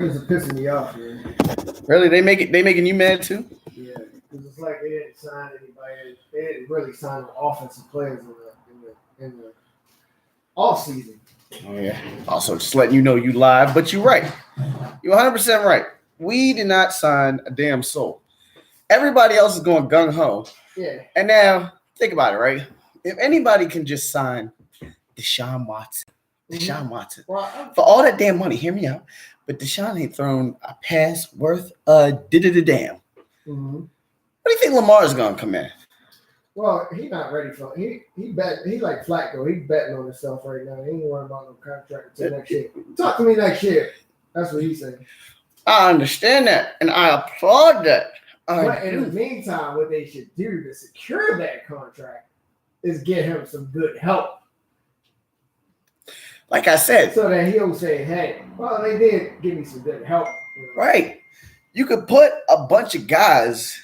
It's pissing me off, man. Really? They making you mad too? Yeah, because it's like they didn't sign anybody. They didn't really sign offensive players in the off season. Oh yeah. Also, just letting you know you live, but you're right. You're 100% right. We did not sign a damn soul. Everybody else is going gung ho. Yeah. And now think about it, right? If anybody can just sign Deshaun Watson, Well, for all that damn money, hear me out. But Deshaun ain't thrown a pass worth a damn. Mm-hmm. What do you think Lamar's gonna come in? Well, he not ready for he like Flacco. He betting on himself right now. He ain't worrying about no contract until next year. Talk to me next year. That's what he's saying. I understand that, and I applaud that. But in the meantime, what they should do to secure that contract is get him some good help. Like I said, so that he'll say, "Hey, well, they did give me some good help." Right. You could put a bunch of guys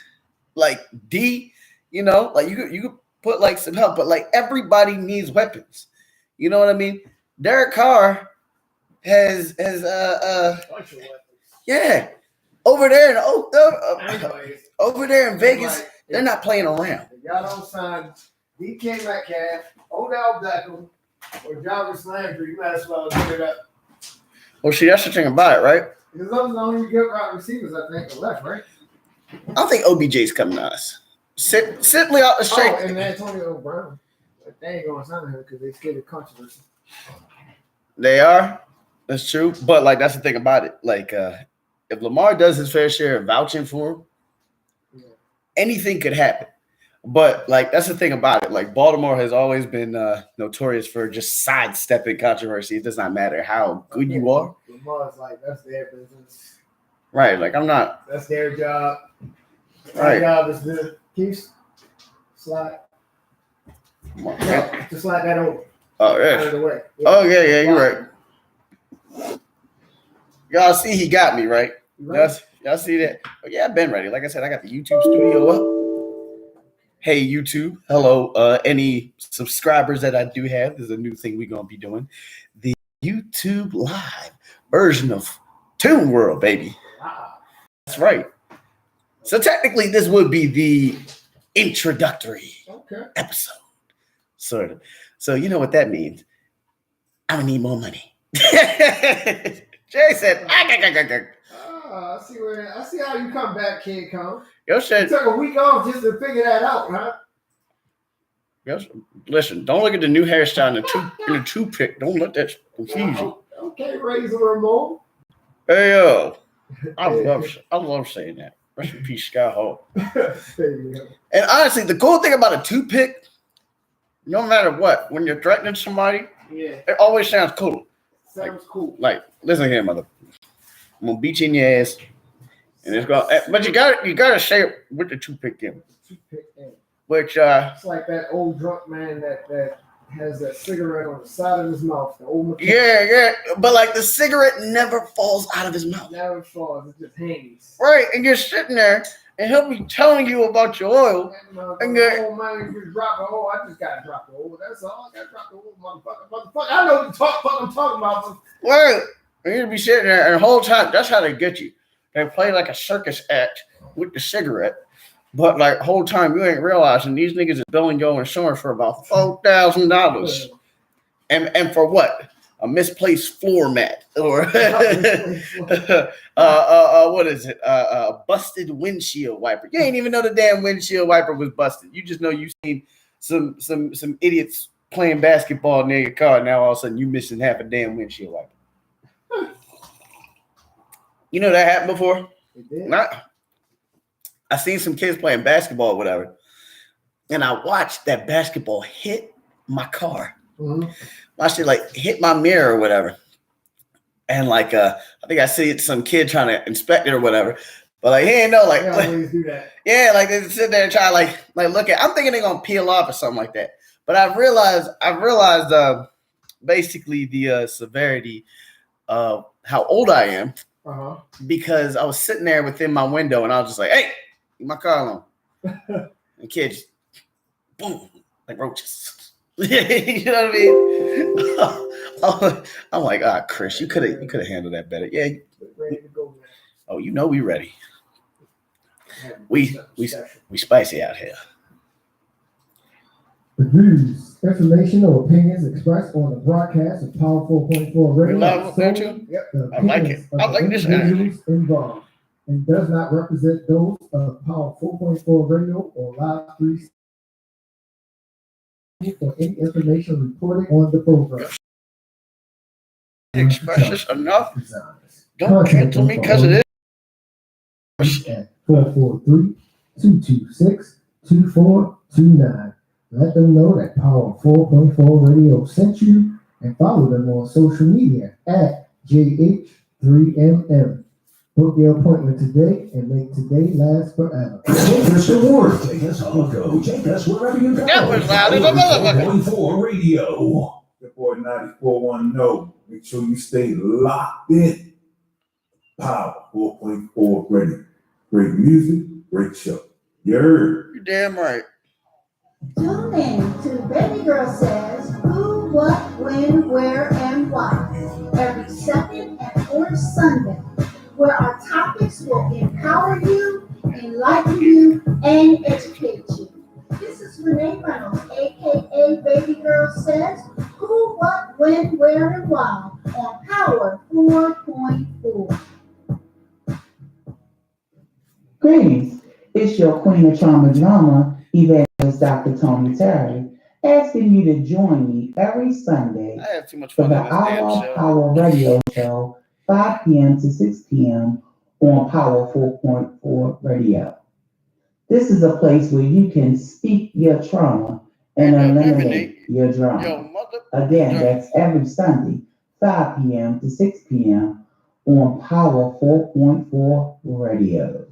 like D. Like you could put like some help, but like everybody needs weapons. You know what I mean? Derek Carr has yeah. Over there over there in Vegas, they're not playing around. If y'all don't sign DK Metcalf, Odell Beckham, or Jarvis Landry, you might as well give it up. Well, see, that's the thing about it, right? Because those are the only good wide receivers, I think, are left, right? I don't think OBJ's coming to us. Simply out the straight. Oh, and Antonio Brown. But they ain't going to sign him because they scared of controversy. They are. That's true. But, like, that's the thing about it. Like, if Lamar does his fair share of vouching for him, anything could happen. But, like, that's the thing about it. Like, Baltimore has always been notorious for just sidestepping controversy. It does not matter how good you are. Lamar's like, that's their business. Right. Like, I'm not. That's their job. Right. My job is to keep slide. No, just slide that over. Oh, yeah. Out of the way. Yeah. Oh, yeah, you're right. Y'all see he got me, right? Y'all see that? Oh, yeah, I've been ready. Like I said, I got the YouTube studio up. Hey, YouTube. Hello. Any subscribers that I do have, there's a new thing we're going to be doing. The YouTube live version of Toon World, baby. Wow. That's right. So technically, this would be the introductory episode. Sort of. So you know what that means. I'm going to need more money. Jay said, I see how you come back, Kid Kong. Yo, shit. You took a week off just to figure that out, huh? Yes. Listen, don't look at the new hairstyle in the toothpick. Don't let that confuse you. Okay, Razor Ramon. Hey, yo. I love saying that. Rest in peace, Sky Hawk. And honestly, the cool thing about a toothpick, no matter what, when you're threatening somebody, it always sounds cool. Sounds cool. Like, listen here, mother. I'm gonna beat you in your ass. And it's gonna, but you gotta say it with the toothpick in. Which it's like that old drunk man that has that cigarette on the side of his mouth. The old yeah. But like the cigarette never falls out of his mouth. Never falls. It just hangs. Right, and you're sitting there, and he'll be telling you about your oil. And man, you drop the oil. I just gotta drop the oil. That's all. I gotta drop the oil, motherfucker. I know what the fuck I'm talking about. Right, and you'll be sitting there, and the whole time, that's how they get you. They play like a circus act with the cigarette. But like the whole time you ain't realizing these niggas is billing your insurance for about $4,000. And for what? A misplaced floor mat or what is it? A busted windshield wiper. You ain't even know the damn windshield wiper was busted. You just know you seen some idiots playing basketball near your car. Now all of a sudden you missing half a damn windshield wiper. You know that happened before? It did. I seen some kids playing basketball or whatever, and I watched that basketball hit my car. Mm-hmm. Watched it like hit my mirror or whatever. And like I think I see some kid trying to inspect it or whatever. But like he ain't know like, always do that. Yeah, like they sit there and try like look at. I'm thinking they're gonna peel off or something like that. But I realized basically the severity of how old I am. Because I was sitting there within my window and I was just like, hey, leave my car alone. And kids, boom, like roaches. You know what I mean? I'm like, Chris, you could have handled that better. Yeah. Oh, you know we ready. We spicy out here. The views, information, or opinions expressed on the broadcast of Power 4.4 Radio love it, don't you? I like it. I like this energy. Involved and does not represent those of Power 4.4 Radio or Live 3 for any information reported on the program. Express this enough. Don't cancel me because it is. At 443-226-2429. Let them know that Power 4.4 Radio sent you and follow them on social media at JH3MM. Book your appointment today and make today last forever. Take us to work. Take us on the go. Take us wherever you go. That was loud as a motherfucker. 4.4 Radio. Your boy 9410. Make sure you stay locked in. Power 4.4 Radio. Great music, great show. You heard? You're damn right. Tune in to Baby Girl Says Who, What, When, Where, and Why every second and fourth Sunday, where our topics will empower you, enlighten you, and educate you. This is Renee Reynolds, aka Baby Girl Says Who, What, When, Where, and Why on Power 4.4. Greetings. It's your Queen of Trauma Drama, Evangelist Dr. Tony Terry, asking you to join me every Sunday I have too much for fun the on this damn Hour show. Power Radio Show, 5 p.m. to 6 p.m. on Power 4.4 Radio. This is a place where you can speak your trauma and eliminate your drama. Yo, mother. Again, that's every Sunday, 5 p.m. to 6 p.m. on Power 4.4 Radio.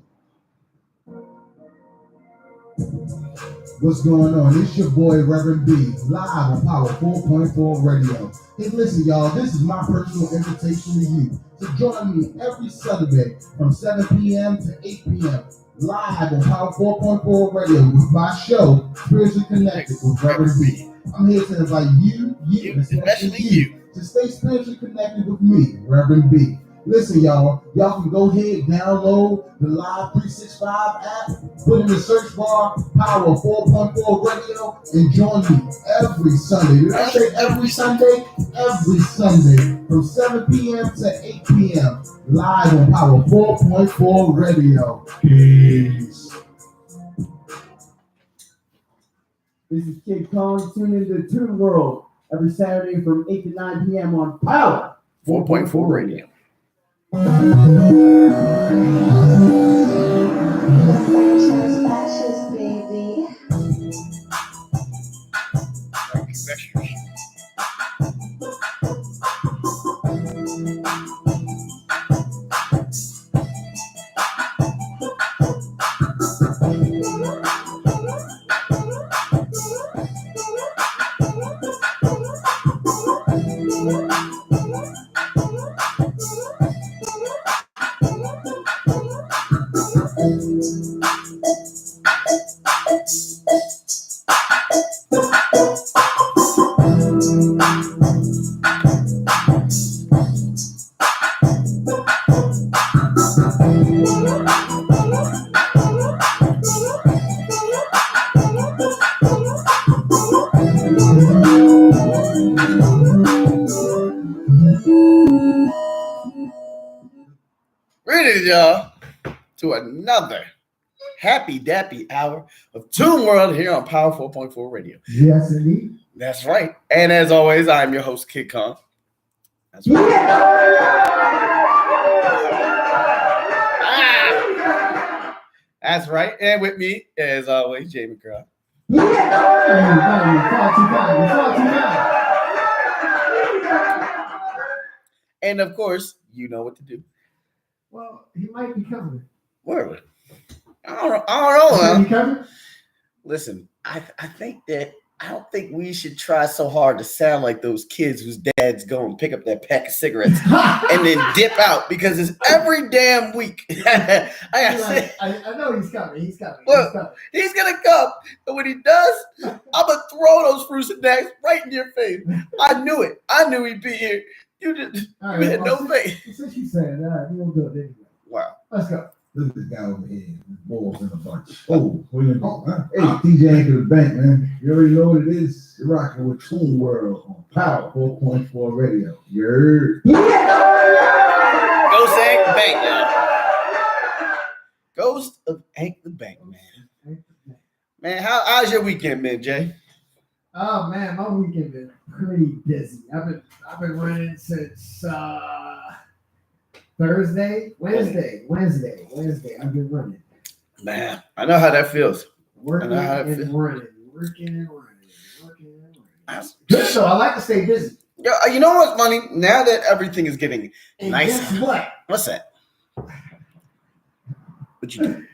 What's going on? It's your boy Reverend B, live on Power 4.4 Radio. Hey, listen, y'all, this is my personal invitation to you to join me every Saturday from 7 p.m. to 8 p.m. live on Power 4.4 Radio with my show, Spiritually Connected with Reverend B. I'm here to invite you, and especially you, to stay spiritually connected with me, Reverend B. Listen, y'all can go ahead, download the Live 365 app, put in the search bar, Power 4.4 Radio, and join me every Sunday. Did I say every Sunday? Every Sunday from 7 p.m. to 8 p.m. live on Power 4.4 Radio. Peace. This is Kid Kong. Tune into Tune World every Saturday from 8 to 9 p.m. on Power 4.4 Radio. Ashes, baby. Greetings, y'all, to another happy dappy hour of Toon World here on Power 4.4 Radio. Yes, indeed. That's right. And as always, I'm your host, Kid Kong. That's right. That's right. And with me, as always, Jay McGraw. And of course, you know what to do. Well, he might be coming. Word. I don't know. Might Man. be coming? Listen, I don't think we should try so hard to sound like those kids whose dads go and pick up that pack of cigarettes and then dip out because it's every damn week. I know he's coming. He's coming. Look, he's gonna come, and when he does, I'm gonna throw those fruits and snacks right in your face. I knew it. I knew he'd be here. You had no faith. Since you said that, we'll do it anyway. Wow. Let's go. Look at this guy over here. Balls in a bunch. Oh, what you doing? Huh? Hey, DJ ain't to the bank, man. You already know what it is. You're rocking with Tune World on Power 4.4 Radio. You heard? Ghost Egg the Bank, y'all. Ghost of Egg the Bank, man. Man, how's your weekend been, Jay? Oh man, my weekend been pretty busy. I've been running since Wednesday. I've been running. Man, I know how that feels. Working I know how it and feels. running. Good though. I like to stay busy. Yeah, you know what's funny? Now that everything is getting And nice. guess what? What's that? What you do?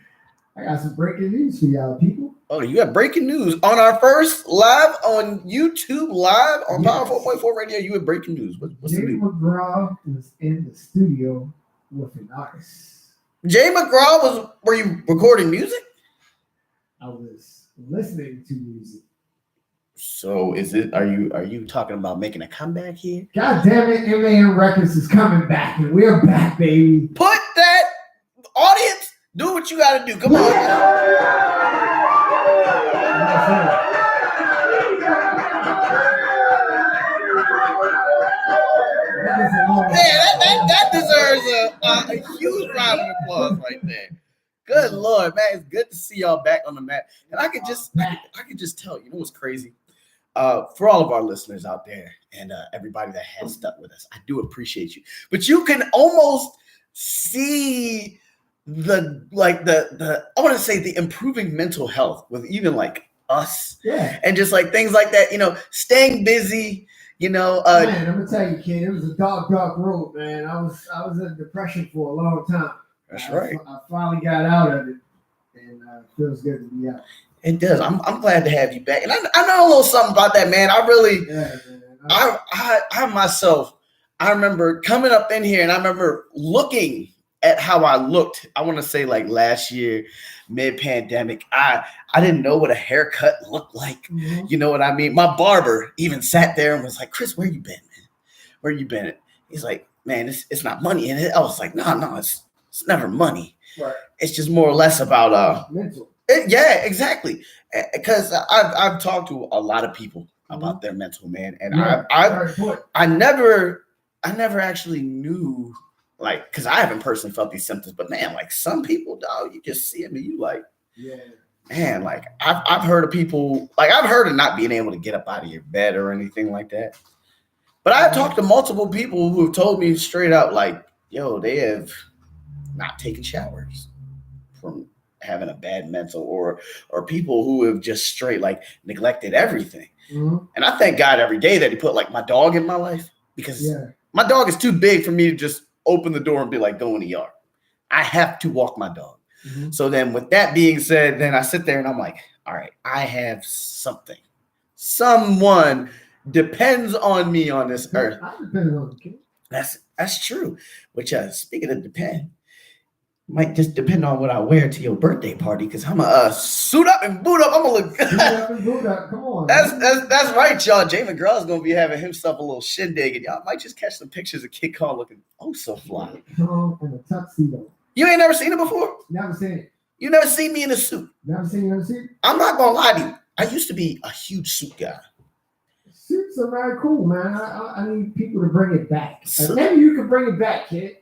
I got some breaking news for y'all, people. Oh, you got breaking news on our first live on YouTube live on Yes. Power 4.4 Radio. You had breaking news. What's the Jay news? McGraw was in the studio with an artist. Jay McGraw were you recording music? I was listening to music. So are you talking about making a comeback here? God damn it, MAN Records is coming back, and we're back, baby. Put that audience, do what you gotta do. Come on. Man, that deserves a huge round of applause right there. Good Lord, man, it's good to see y'all back on the mat. And I could just tell, you know what's crazy? For all of our listeners out there and everybody that has stuck with us, I do appreciate you. But you can almost see the I want to say the improving mental health with even like us, and just like things like that. You know, staying busy. You know, man, I'm gonna tell you, kid, it was a dark road, man. I was in depression for a long time. That's right. I finally got out of it, and it feels good to be out. It does. I'm glad to have you back, and I know a little something about that, man. I really, I myself, I remember coming up in here, and I remember looking at how I looked. I want to say like last year, mid-pandemic, I didn't know what a haircut looked like. Mm-hmm. You know what I mean? My barber even sat there and was like, "Chris, where you been, man? Where you been?" He's like, "Man, it's not money in it." I was like, "No, it's never money. Right. It's just more or less about mental." Yeah, exactly. Because I've talked to a lot of people about their mental, man, and I never actually knew, like, because I haven't personally felt these symptoms, but man, like some people, dog, you just see them and you like, man, like I've heard of people, like I've heard of not being able to get up out of your bed or anything like that. But I've talked to multiple people who have told me straight out, like, yo, they have not taken showers from having a bad mental, or people who have just straight like neglected everything. Mm-hmm. And I thank God every day that he put like my dog in my life, because my dog is too big for me to just open the door and be like, go in the yard. I have to walk my dog. Mm-hmm. So then with that being said, then I sit there and I'm like, all right, I have something. Someone depends on me on this earth. I depend on the kid. That's true. Which speaking of depend, might just depend on what I wear to your birthday party, because I'm gonna suit up and boot up. I'm gonna look good. Suit up and boot up. Come on. That's right, y'all. Jay McGraw's gonna be having himself a little shindig, and y'all might just catch some pictures of Kid Kong looking so fly. Come in a tuxedo. You ain't never seen it before? Never seen it. You never seen me in a suit? Never seen you in a suit? I'm not gonna lie to you. I used to be a huge suit guy. Suits are very cool, man. I need people to bring it back. Maybe you can bring it back, kid.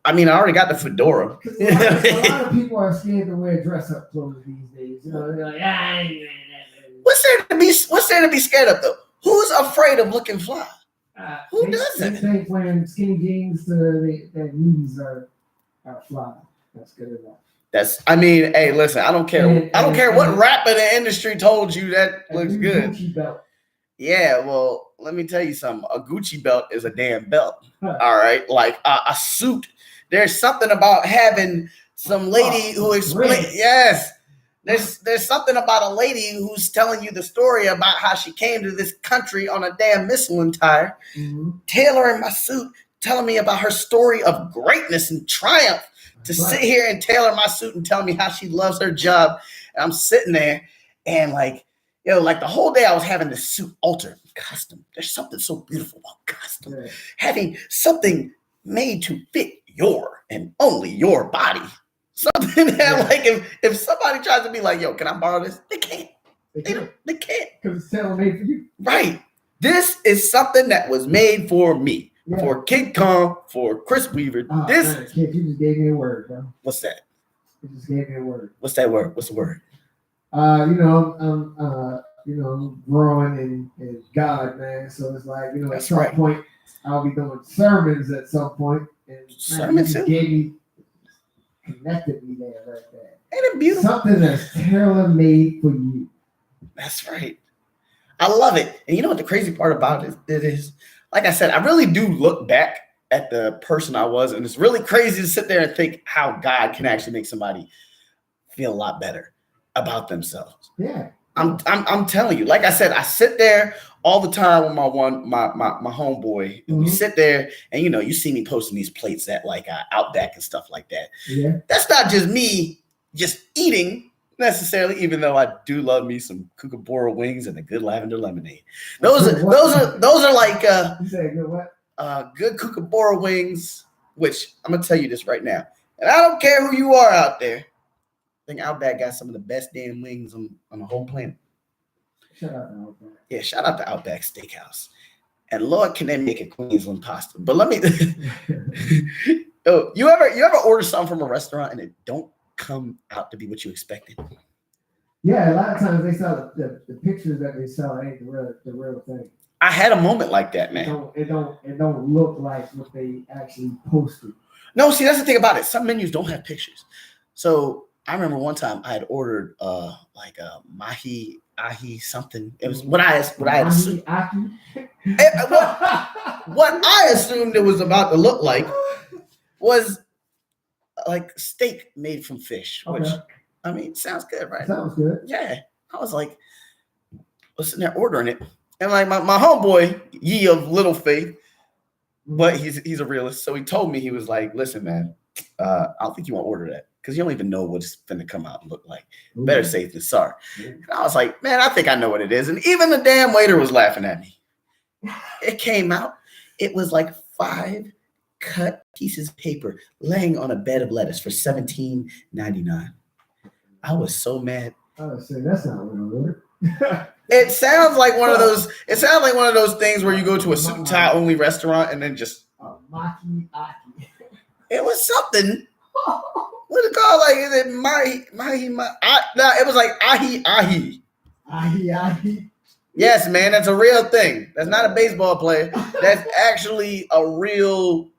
I mean, I already got the fedora. A lot of people are scared to wear dress-up clothes these days. You know, they're like, What's there to be scared of, though? Who's afraid of looking fly? Who doesn't? They think wearing skinny jeans to their knees are fly. That's good enough. I mean, hey, listen, I don't care. I don't care what rap in the industry told you that looks good. Gucci belt. Yeah, well, let me tell you something. A Gucci belt is a damn belt. All right, like a suit. There's something about having some lady who explains. Yes, there's something about a lady who's telling you the story about how she came to this country on a damn Michelin tire, tailoring my suit, telling me about her story of greatness and triumph. Sit here and tailor my suit and tell me how she loves her job. And I'm sitting there and like, yo, like the whole day I was having this suit altered, custom. There's something so beautiful about custom. Having something made to fit your and only your body. Something that like if somebody tries to be like, yo, can I borrow this? They can't. They can't. Because it's tailor-made for you. Right. This is something that was made for me. Yeah. For Kid Kong, for Chris Weaver. Oh, this man, kid, you just gave me a word, bro. What's that? You just gave me a word. What's that word? What's the word? I'm growing in God, man. So it's like, at That's some right. point I'll be doing sermons at some point, and man, Sermons, you gave me, connected me there right there. Ain't it beautiful? Something that's tailor made for you. That's right. I love it. And you know what the crazy part about it is, like I said, I really do look back at the person I was, and it's really crazy to sit there and think how God can actually make somebody feel a lot better about themselves. Yeah. I'm telling you, like I said, I sit there all the time with my homeboy. And we sit there and you see me posting these plates at like Outback and stuff like that. Yeah. That's not just me just eating necessarily, even though I do love me some Kookaburra wings and a good lavender lemonade. Those are like You said good what? Good Kookaburra wings, which I'm gonna tell you this right now. And I don't care who you are out there. I think Outback got some of the best damn wings on the whole planet. Shout out to Outback. Yeah, shout out to Outback Steakhouse. And Lord, can they make a Queensland pasta? But let me oh, you ever order something from a restaurant and it don't come out to be what you expected? Yeah, a lot of times they sell the pictures that they sell ain't the real thing. I had a moment like that, man. It don't look like what they actually posted. No, see, that's the thing about it. Some menus don't have pictures. So I remember one time I had ordered like a mahi ahi something. It was what I had assumed. What I assumed it was about to look like was like steak made from fish, which I mean sounds good, right? Sounds good. Yeah. I was like, I was sitting there ordering it. And like my homeboy, ye of little faith, but he's a realist. So he told me, he was like, listen, man, I don't think you want to order that because you don't even know what it's going to come out and look like. Ooh. Better safe than sorry. And I was like, man, I think I know what it is. And even the damn waiter was laughing at me. It came out. It was like 5 cut pieces of paper laying on a bed of lettuce for $17.99. I was so mad. I would say that's not what I ordered. It sounds like one of those. It sounds like one of those things where you go to a suit and tie only restaurant and then just. Maki aki. It was something. What's it called? Like, is it mahi? No, it was like ahi ahi. Ahi ahi. Yes, man, that's a real thing. That's not a baseball player. That's actually a real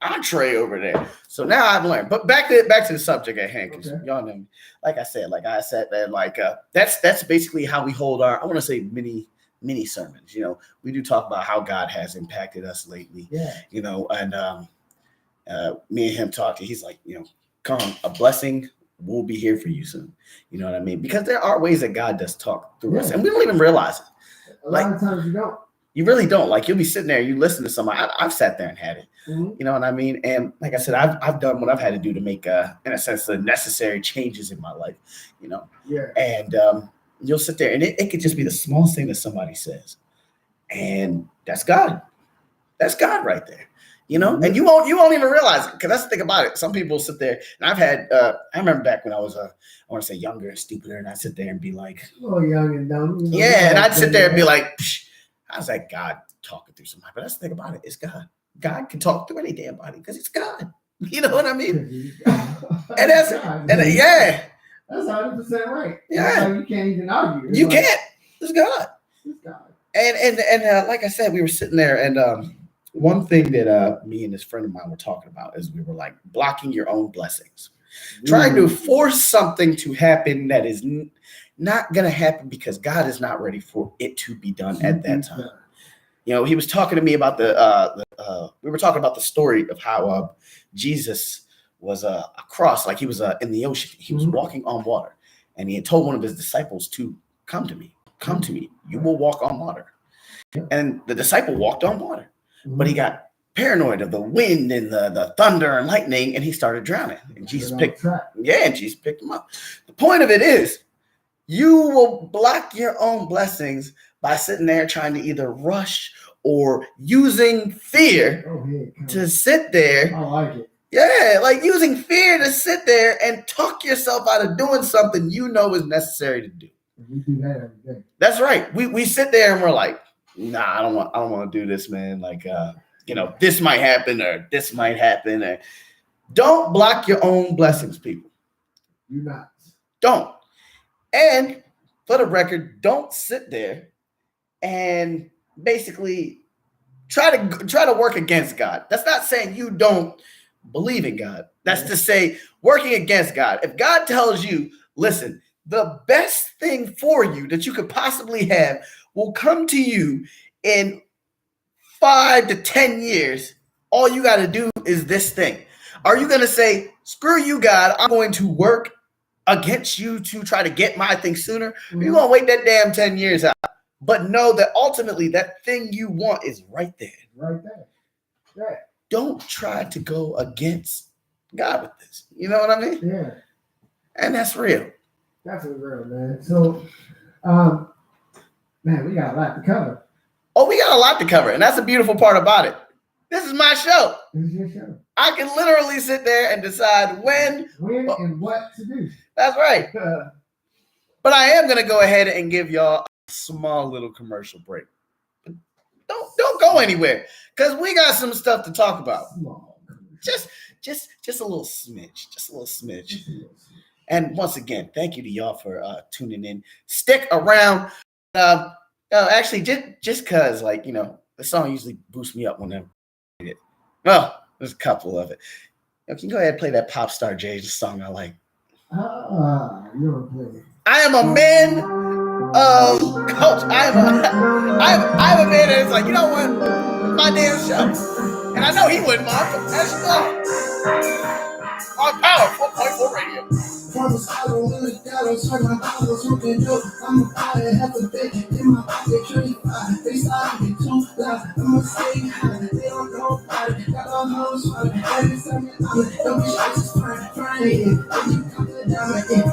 entree over there. So now I've learned. But back to the subject at hand, because y'all know me. Like I said, man, like that's basically how we hold our, I want to say mini sermons. We do talk about how God has impacted us lately. Yeah. And me and him talking, he's like, come, a blessing will be here for you soon. You know what I mean? Because there are ways that God does talk through us, and we don't even realize it. A lot of times you don't. You really don't. Like, you'll be sitting there, you listen to somebody. I've sat there and had it. Mm-hmm. You know what I mean? And like I said, I've done what I've had to do to make, in a sense, the necessary changes in my life. Yeah. And you'll sit there, and it could just be the smallest thing that somebody says, and that's God. That's God right there. And you won't even realize it, because that's the thing about it. Some people sit there, and I've had. I remember back when I was I want to say younger and stupider, and I'd sit there and be like, a little young and dumb. Yeah, and I'd sit there and be like, how's that God talking through somebody? But that's the thing about it. It's God. God can talk through any damn body because it's God. You know what I mean? And that's God, yeah. That's 100% right. Yeah. You can't even argue. You can't. It's God. It's God. And like I said, we were sitting there, and one thing that me and this friend of mine were talking about is we were like blocking your own blessings, trying to force something to happen that is not going to happen because God is not ready for it to be done at that time. He was talking to me about we were talking about the story of how Jesus was across, like he was in the ocean. He was walking on water, and he had told one of his disciples to come to me, you will walk on water. And the disciple walked on water, but he got paranoid of the wind and the thunder and lightning, and he started drowning. And Jesus picked him up. The point of it is, you will block your own blessings by sitting there trying to either rush or using fear to sit there. I like it. Yeah, like using fear to sit there and talk yourself out of doing something you know is necessary to do. We do that every day. That's right. We sit there and we're like, nah, I don't want to do this, man. Like, this might happen or this might happen. Or don't block your own blessings, people. You not. Don't. And for the record, don't sit there and basically try to work against God. That's not saying you don't believe in God. That's to say working against God. If God tells you, listen, the best thing for you that you could possibly have will come to you in 5 to 10 years. All you got to do is this thing. Are you going to say, screw you, God, I'm going to work against you to try to get my thing sooner? Mm-hmm. You're going to wait that damn 10 years out. But know that ultimately that thing you want is right there. Right there. Right. Don't try to go against God with this. You know what I mean? Yeah. And that's real. That's real, man. So, man, we got a lot to cover. Oh, we got a lot to cover. And that's the beautiful part about it. This is my show. This is your show. I can literally sit there and decide when and what to do. That's right. But I am going to go ahead and give y'all a small little commercial break. Don't go anywhere, because we got some stuff to talk about. Just a little smidge. Just a little smidge. And once again, thank you to y'all for tuning in. Stick around. Actually, just because, the song usually boosts me up whenever I it. Well, there's a couple of it. Can you go ahead and play that Pop Star J, the song I like? You're a player. I am a man of coach. I'm a man that's like, you know what? My damn show. And I know he wouldn't mind. That's on Power 4.4 Radio. Promise I don't really gotta turn my dollars you can do. I'm a fire, have a bit in my pocket, tree. They start to get too loud. I'ma stay high. They don't know about it. Got all hoes for it. Every time I'm don't be shy, just trying it. And you got the diamond.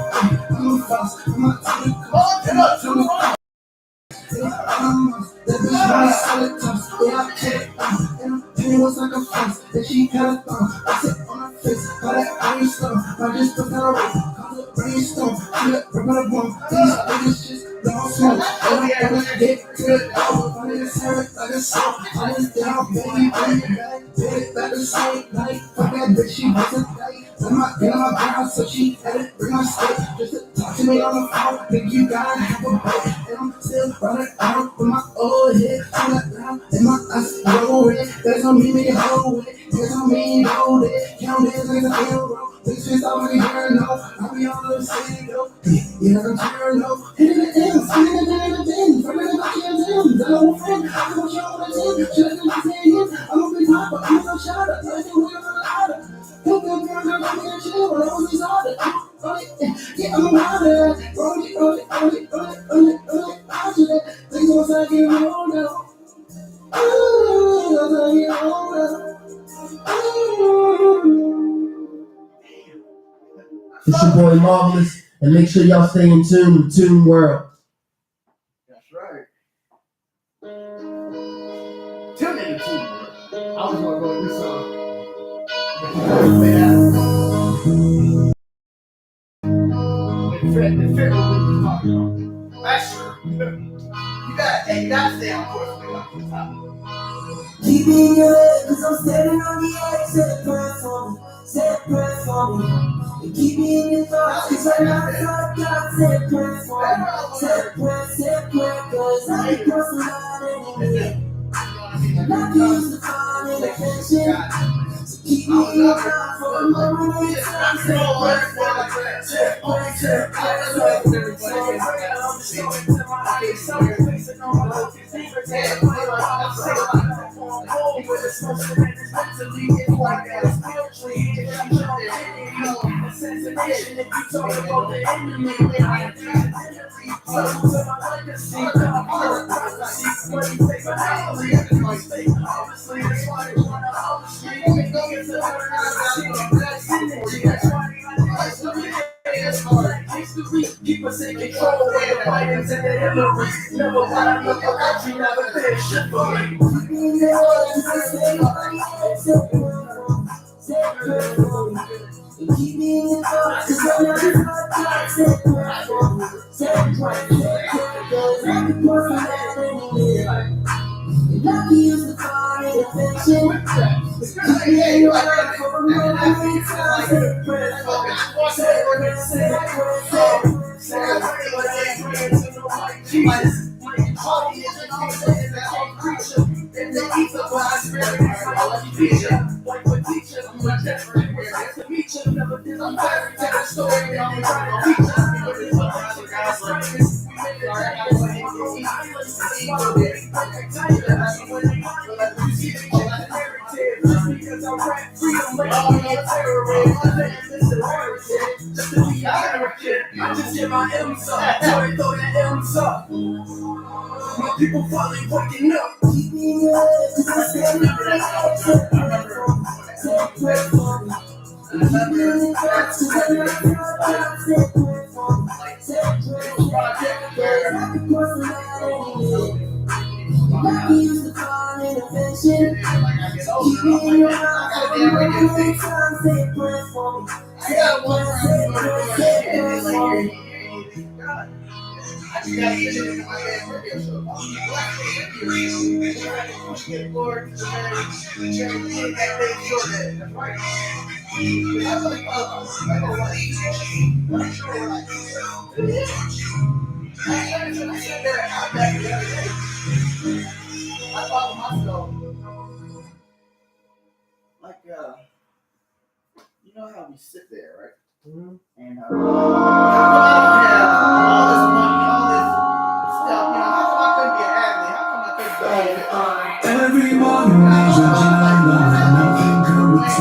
I'm a boss. I'm a team. That bitch wanna sell it tough. Yeah, I check it. And it was like a fence that she had a thumb. I sit on her face, call that brainstorm. I just took her away, call it brainstorm. She let rip on the bone. These niggas just don't smoke. And I wanna get good. I just have it like a song. I just down, baby, baby, back. Did it back the same night. Fuck that bitch, she wasn't tight. In my girl, so she had it, bring my stick. Just to talk to me on the phone. Think you gotta have a break. And I'm still running out with my old head. I'm like down in my eyes, roll it. There's no me, hold it. There's no me, hold it. Count it like a hero. This is all we hear, no. I'll be on the city, though. Yeah, I'm turn no. Hitting the ends, hitting the ends. From the back of the ends. I know a friend, I know you on the team. Should I do the same? I'm a big papa, I'm a shot. I think we're a louder. Hook up, girl, I'm going to chill. I always order. Yeah, I'm a rider. Roll it. After that, things once I get older. Ooh, once I get older. It's your boy Marvelous, and make sure y'all stay in tune with Tune World. That's right. Tune in to Tune World. I was gonna go with this song. It fit what we were talking about. That's true. You gotta take that down first. Keep me in your head, cause I'm standing on the edge. Say a prayer for me, say a prayer for me. And keep me in your thoughts, cause right now it's all God. Say a prayer for me, say a prayer, cause I be crossing out anyway. And I can use the phone and attention. So keep me in your thoughts for a moment in time. Say a prayer for me, say a prayer, say a prayer, say a prayer, say a prayer. I'm just going to my face, so I'm facing on my life. Say a prayer, say a prayer. With the smoke surrenders mentally, it's like that spiritually. If you know the assassination, if you talk about the enemy, then I am tendency. So to my legacy, I'm on the prophecy. What you say, but I believe in my state. Obviously, that's why they want to obviously. Even though it's a that's energy. That's why they like to it's hard. Keep us in control. We're the Bidens and the Hillaries. Never want to look at you, never did shit for me. Keep me in your thoughts, 'cause I know you got God set prayers for me. Set prayers, cause every person that they need. Lucky is the God in affection. Keep me in your life for a moment. Set prayers for me. Set prayers, set prayers, set prayers, set prayers. I just get my M's up, Joy, throw that M's up. My people finally waking up. Keep me up, 'cause I said set prayers for me. Keep me in the thoughts, 'cause I know God set prayers for me. Set prayers, every person that I need. Lucky is the God in affection. Keep me in your life for a moment. Set prayers for me. Set prayers, set prayers, set prayers for me. Like, you know how we sit there, right? Mhm. And how come I don't have all this money, all this stuff? You know, how come I couldn't get athlete? How come I couldn't go? Every morning is a journey, nothing comes to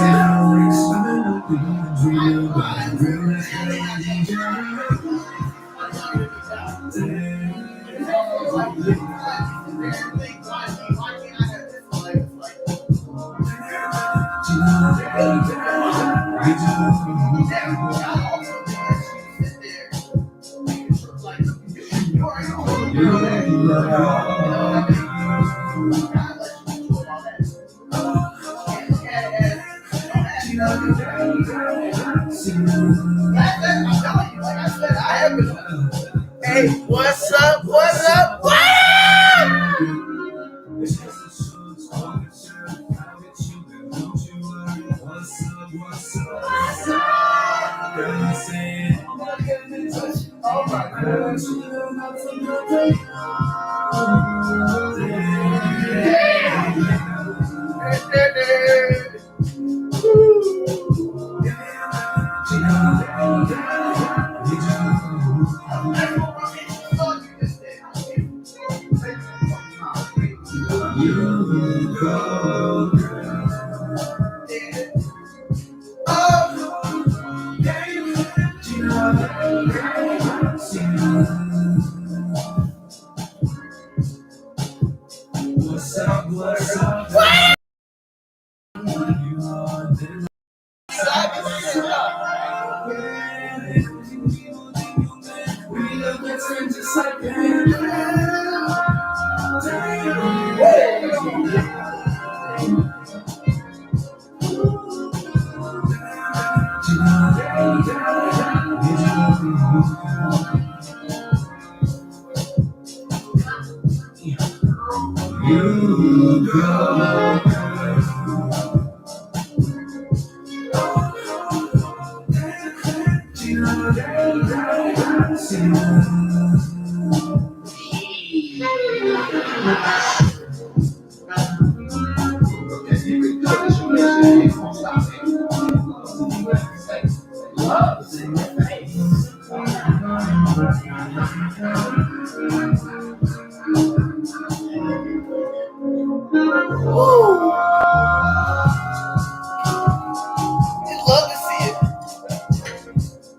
dream about real Hey, what's up? What's up? What?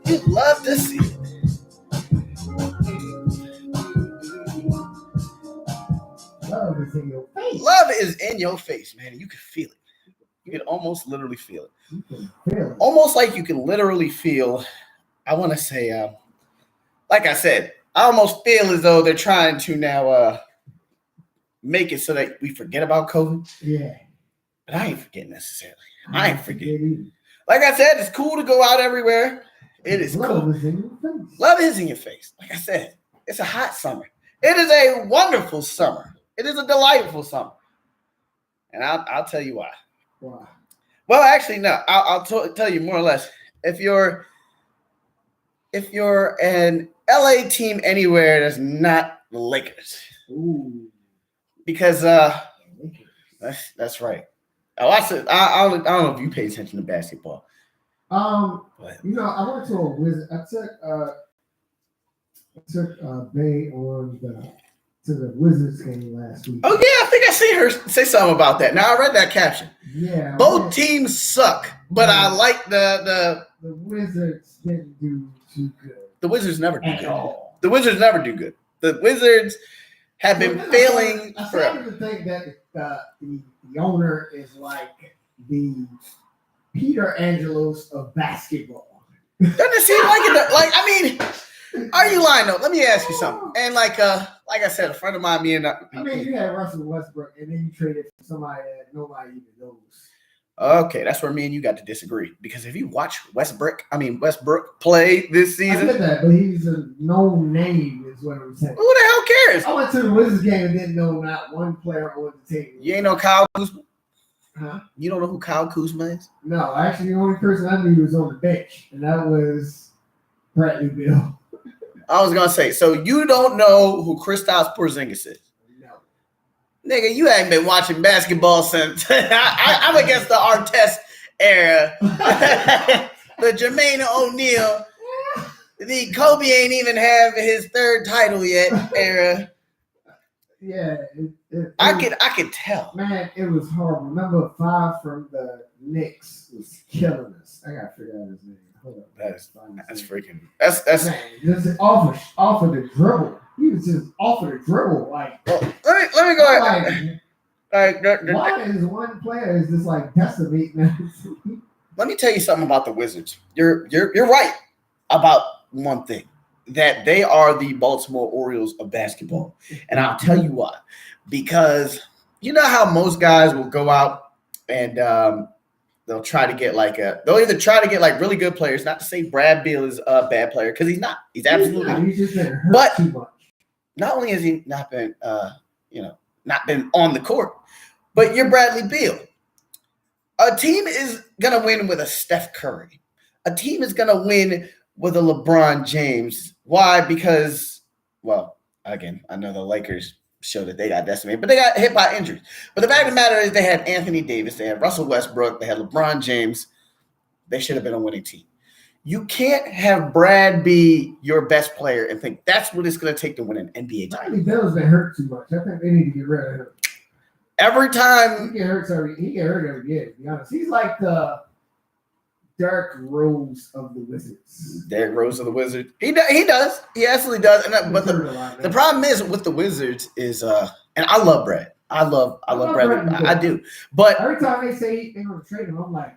You'd love to see it. Love is in your face. Love is in your face, man. You can feel it. You can almost literally feel it. You can feel it. Almost like you can literally feel, I want to say, like I said, I almost feel as though they're trying to now make it so that we forget about COVID. Yeah. But I ain't forgetting necessarily. I ain't forgetting. Like I said, it's cool to go out everywhere. It is Love cool. is in your face. Love is in your face. Like I said, it's a hot summer. It is a wonderful summer. It is a delightful summer. And I'll tell you why. Why? Well, actually, no. I'll tell you more or less. If you're an LA team anywhere that's not the Lakers, Ooh. because that's right. I don't know if you pay attention to basketball. But You know, I went to a Wizard. I took Bay on to the Wizards game last week. oh yeah, I think I seen her say something about that. Now I read that caption. Yeah. Both teams suck, but I like the Wizards didn't do too good the Wizards never do at good. all. The Wizards never do good. The Wizards have been Well, failing I forever. started to think that the owner is like the Peter Angelos of basketball. Doesn't it seem like it? Like, I mean, are you lying though? Let me ask you something. And like I said, a friend of mine, I mean, you had Russell Westbrook, and then you traded for somebody that nobody even knows. Okay, that's where me and you got to disagree. Because if you watch Westbrook play this I season, get that, but he's a known name, is what I'm saying. who the hell cares? I went to the Wizards game and didn't know not one player on the team. You ain't know Kyle Kuzma? Huh? You don't know who Kyle Kuzma is? No, actually, the only person I knew was on the bench, and that was Bradley Beal. I was gonna say, so you don't know who Kristaps Porzingis is? No. Nigga, you ain't been watching basketball since I'm against the Artest era. The Jermaine O'Neal, the Kobe ain't even have his third title yet era. Yeah, I could tell. Man, it was horrible. Number 5 from the Knicks was killing us. I gotta figure out his name. Hold up. That's freaking. That's. Man, just off of the dribble. He was just off of the dribble. Like, Well, let me go ahead. like why is one player is just like decimating? Let me tell you something about the Wizards. You're right about one thing, that they are the Baltimore Orioles of basketball, and I'll tell you why. Because you know how most guys will go out and they'll try to get they'll either try to get like really good players. Not to say Brad Beal is a bad player, because he's not. He's absolutely not. He's just been hurt But- too much. Not only has he not been not been on the court, but you're Bradley Beal. A team is gonna win with a Steph Curry. A team is gonna win with a LeBron James. Why? Because, well, again, I know the Lakers showed that they got decimated, but they got hit by injuries. But the fact of the matter is they had Anthony Davis, they had Russell Westbrook, they had LeBron James. They should have been a winning team. You can't have Brad be your best player and think that's what it's going to take to win an NBA title. Bradley Beal's been hurt too much. I think they need to get rid of him. Every time He get hurt every year, to be honest. He's like the Derrick Rose of the Wizards. Derrick Rose of the Wizards, he does. He absolutely does. But the problem is with the Wizards is, and I love Brad. I love Brad. I do. But every time they say they're going to trade him, I'm like,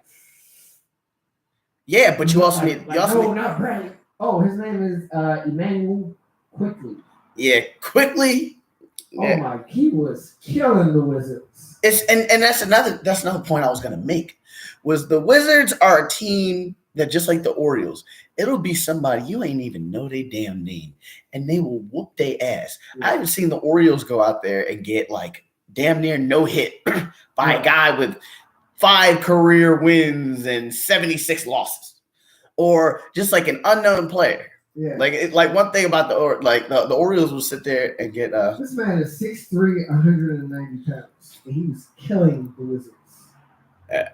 yeah, but you also need. Not Brad. Oh, his name is Emmanuel Quickly. Yeah, quickly. Oh my, he was killing the Wizards. It's and that's another point I was gonna make, was the Wizards are a team that, just like the Orioles, it'll be somebody you ain't even know their damn name, and they will whoop their ass. Yeah. I haven't seen the Orioles go out there and get like damn near no hit by a guy with 5 career wins and 76 losses, or just like an unknown player. Yeah. Like one thing about the Orioles will sit there and get This man is 6'3", 190 pounds. And he was killing the Wizards.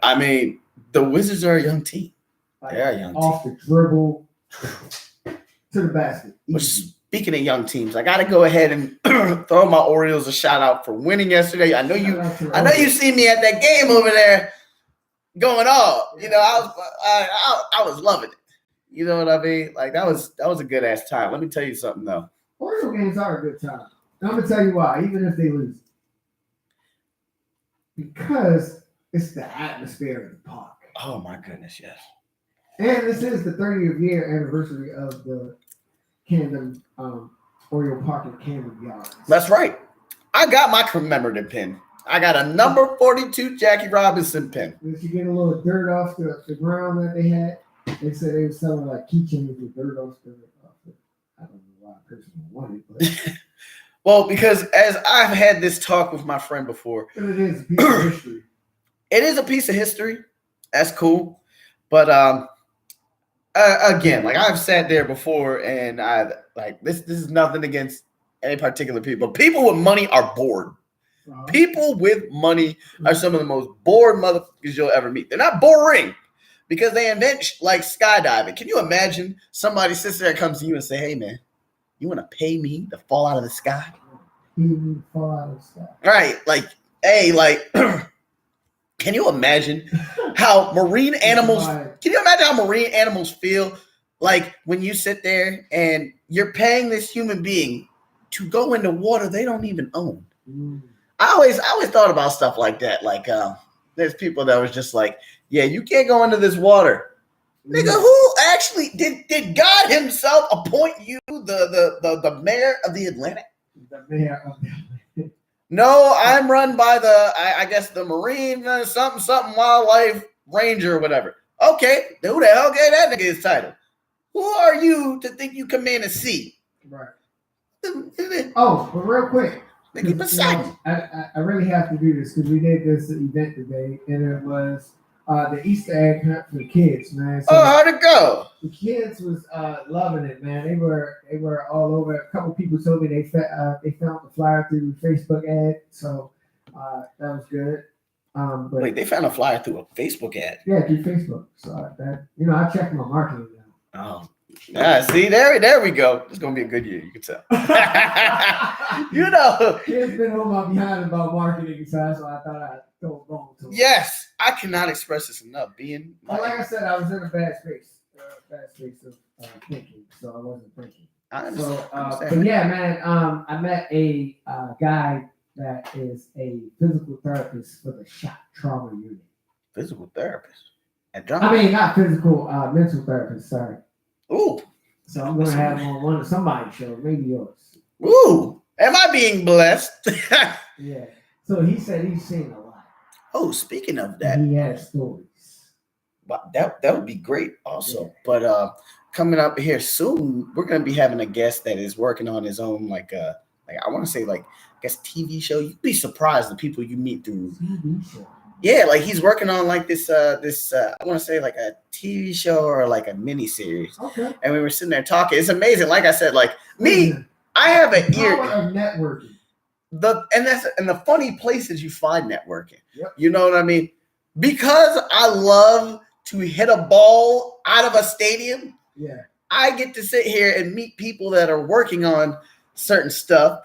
I mean, the Wizards are a young team. Like, They're a young off the dribble to the basket. Which, Easy. speaking of young teams, I got to go ahead and throw my Orioles a shout out for winning yesterday. I know you see me at that game over there going off. You know, I was loving it. You know what I mean? Like that was a good ass time. Let me tell you something though. Oriole games are a good time. And I'm gonna tell you why, even if they lose. Because it's the atmosphere of the park. Oh my goodness, yes. And this is the 30th year anniversary of the Oriole Park in Camden Yards. That's right. I got my commemorative pin. I got a number 42 Jackie Robinson pen. Did you get a little dirt off the ground that they had? They said they were selling like keychains with dirt off the. I don't know why a person would want it, but. Well, because as I've had this talk with my friend before, But it is a piece of history. It is a piece of history. That's cool. But again, like I've sat there before, and I like this is nothing against any particular people. People with money are bored. People with money are some of the most bored motherfuckers you'll ever meet. They're not boring because they invent like skydiving. Can you imagine somebody sits there and comes to you and say, "Hey man, you want to pay me to fall out of the sky?" Fall out of the sky. Right. Like, hey, like, can you imagine how marine animals, feel like when you sit there and you're paying this human being to go into water they don't even own? I always thought about stuff like that. Like, there's people that was just like, yeah, you can't go into this water. Nigga, who actually did God himself appoint you the mayor of the Atlantic? The mayor of the Atlantic. No, I'm run by I guess the Marine something wildlife ranger or whatever. Okay, who the hell gave that nigga his title? Who are you to think you command a sea? Right. Oh, but real quick. Nigga, Poseidon. I really have to do this because we did this event today, and it was the Easter egg hunt for the kids, man. So how'd it go? The kids was loving it, man. They were all over. A couple people told me they found the flyer through Facebook ad, so that was good. But Wait, they found a flyer through a Facebook ad? Yeah, through Facebook. So that I checked my marketing now. Oh. See, there we go. It's gonna be a good year, you can tell. You know, Kids been on my behind about marketing, so that's why I thought I'd go wrong to it. Yes, I cannot express this enough. Like I said, I was in a bad space of thinking, so I wasn't thinking. I understand. So, but yeah, man, I met a guy that is a physical therapist for the shock trauma unit. Physical therapist? I mean, not physical, mental therapist. Sorry. Ooh. So I'm gonna have him on one of somebody's show, maybe yours. Ooh. Am I being blessed? Yeah. So he said he's seen a lot. Oh, speaking of that, he has stories. But that would be great also. Yeah. But coming up here soon, we're gonna be having a guest that is working on his own like I want to say like I guess TV show. You'd be surprised the people you meet through TV show. Yeah, like he's working on like this I want to say like a TV show or like a mini series. Okay. And we were sitting there talking. It's amazing. Like I said, like me, I have an ear. Power of networking. The funny places you find networking. Yep. You know what I mean? Because I love to hit a ball out of a stadium. Yeah. I get to sit here and meet people that are working on certain stuff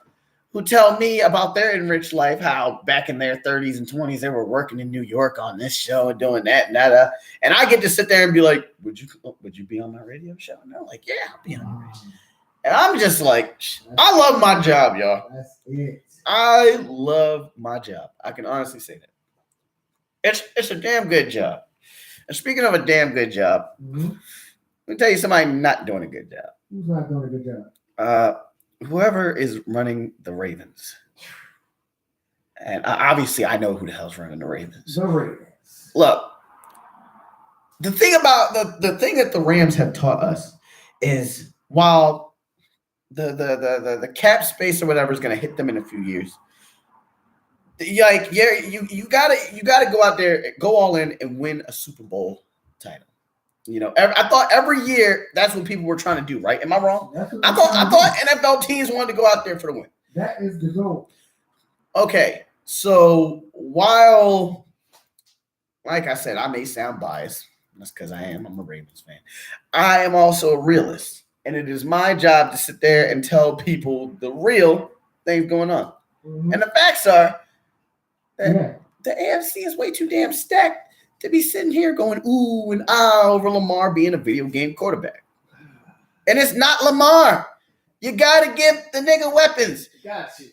who tell me about their enriched life, how back in their 30s and 20s, they were working in New York on this show and doing that and that. And I get to sit there and be like, would you be on my radio show? And they're like, yeah, I'll be on the radio. And I'm just like, I love my job, y'all. That's it. I love my job. I can honestly say that. It's a damn good job. And speaking of a damn good job, let me tell you somebody not doing a good job. Who's not doing a good job? Whoever is running the Ravens. And obviously I know who the hell's running the Ravens. The Ravens. Look, the thing about the thing that the Rams have taught us is while the cap space or whatever is going to hit them in a few years, like you gotta go out there, go all in, and win a Super Bowl title. You know, I thought every year that's what people were trying to do, right? Am I wrong? I thought NFL teams wanted to go out there for the win. That is the goal. Okay, so while, like I said, I may sound biased. That's because I am. I'm a Ravens fan. I am also a realist, and it is my job to sit there and tell people the real things going on. Mm-hmm. And the facts are that the AFC is way too damn stacked to be sitting here going ooh and ah over Lamar being a video game quarterback. And it's not Lamar. You got to give the nigga weapons. Got you.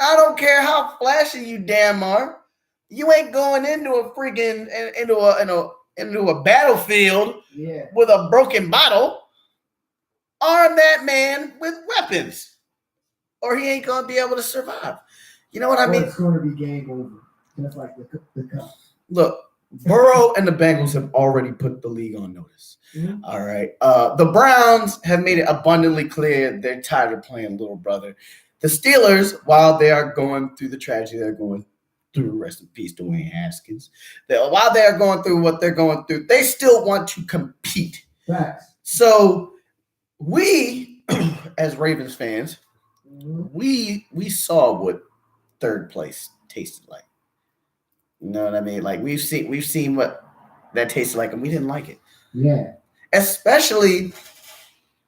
I don't care how flashy you damn are. You ain't going into a freaking into a battlefield with a broken bottle. Arm that man with weapons, or he ain't gonna be able to survive. You know what I Or mean? it's going to be game over. Just like the cup. Look, Burrow and the Bengals have already put the league on notice. Mhm. All right. The Browns have made it abundantly clear they're tired of playing little brother. The Steelers, while they are going through the tragedy they're going through, rest in peace, Dwayne Haskins, while they're going through what they're going through, they still want to compete. Facts. So we, as Ravens fans, Mhm. we saw what third place tasted like. You know what I mean? Like we've seen what that tasted like, and we didn't like it. Yeah. Especially,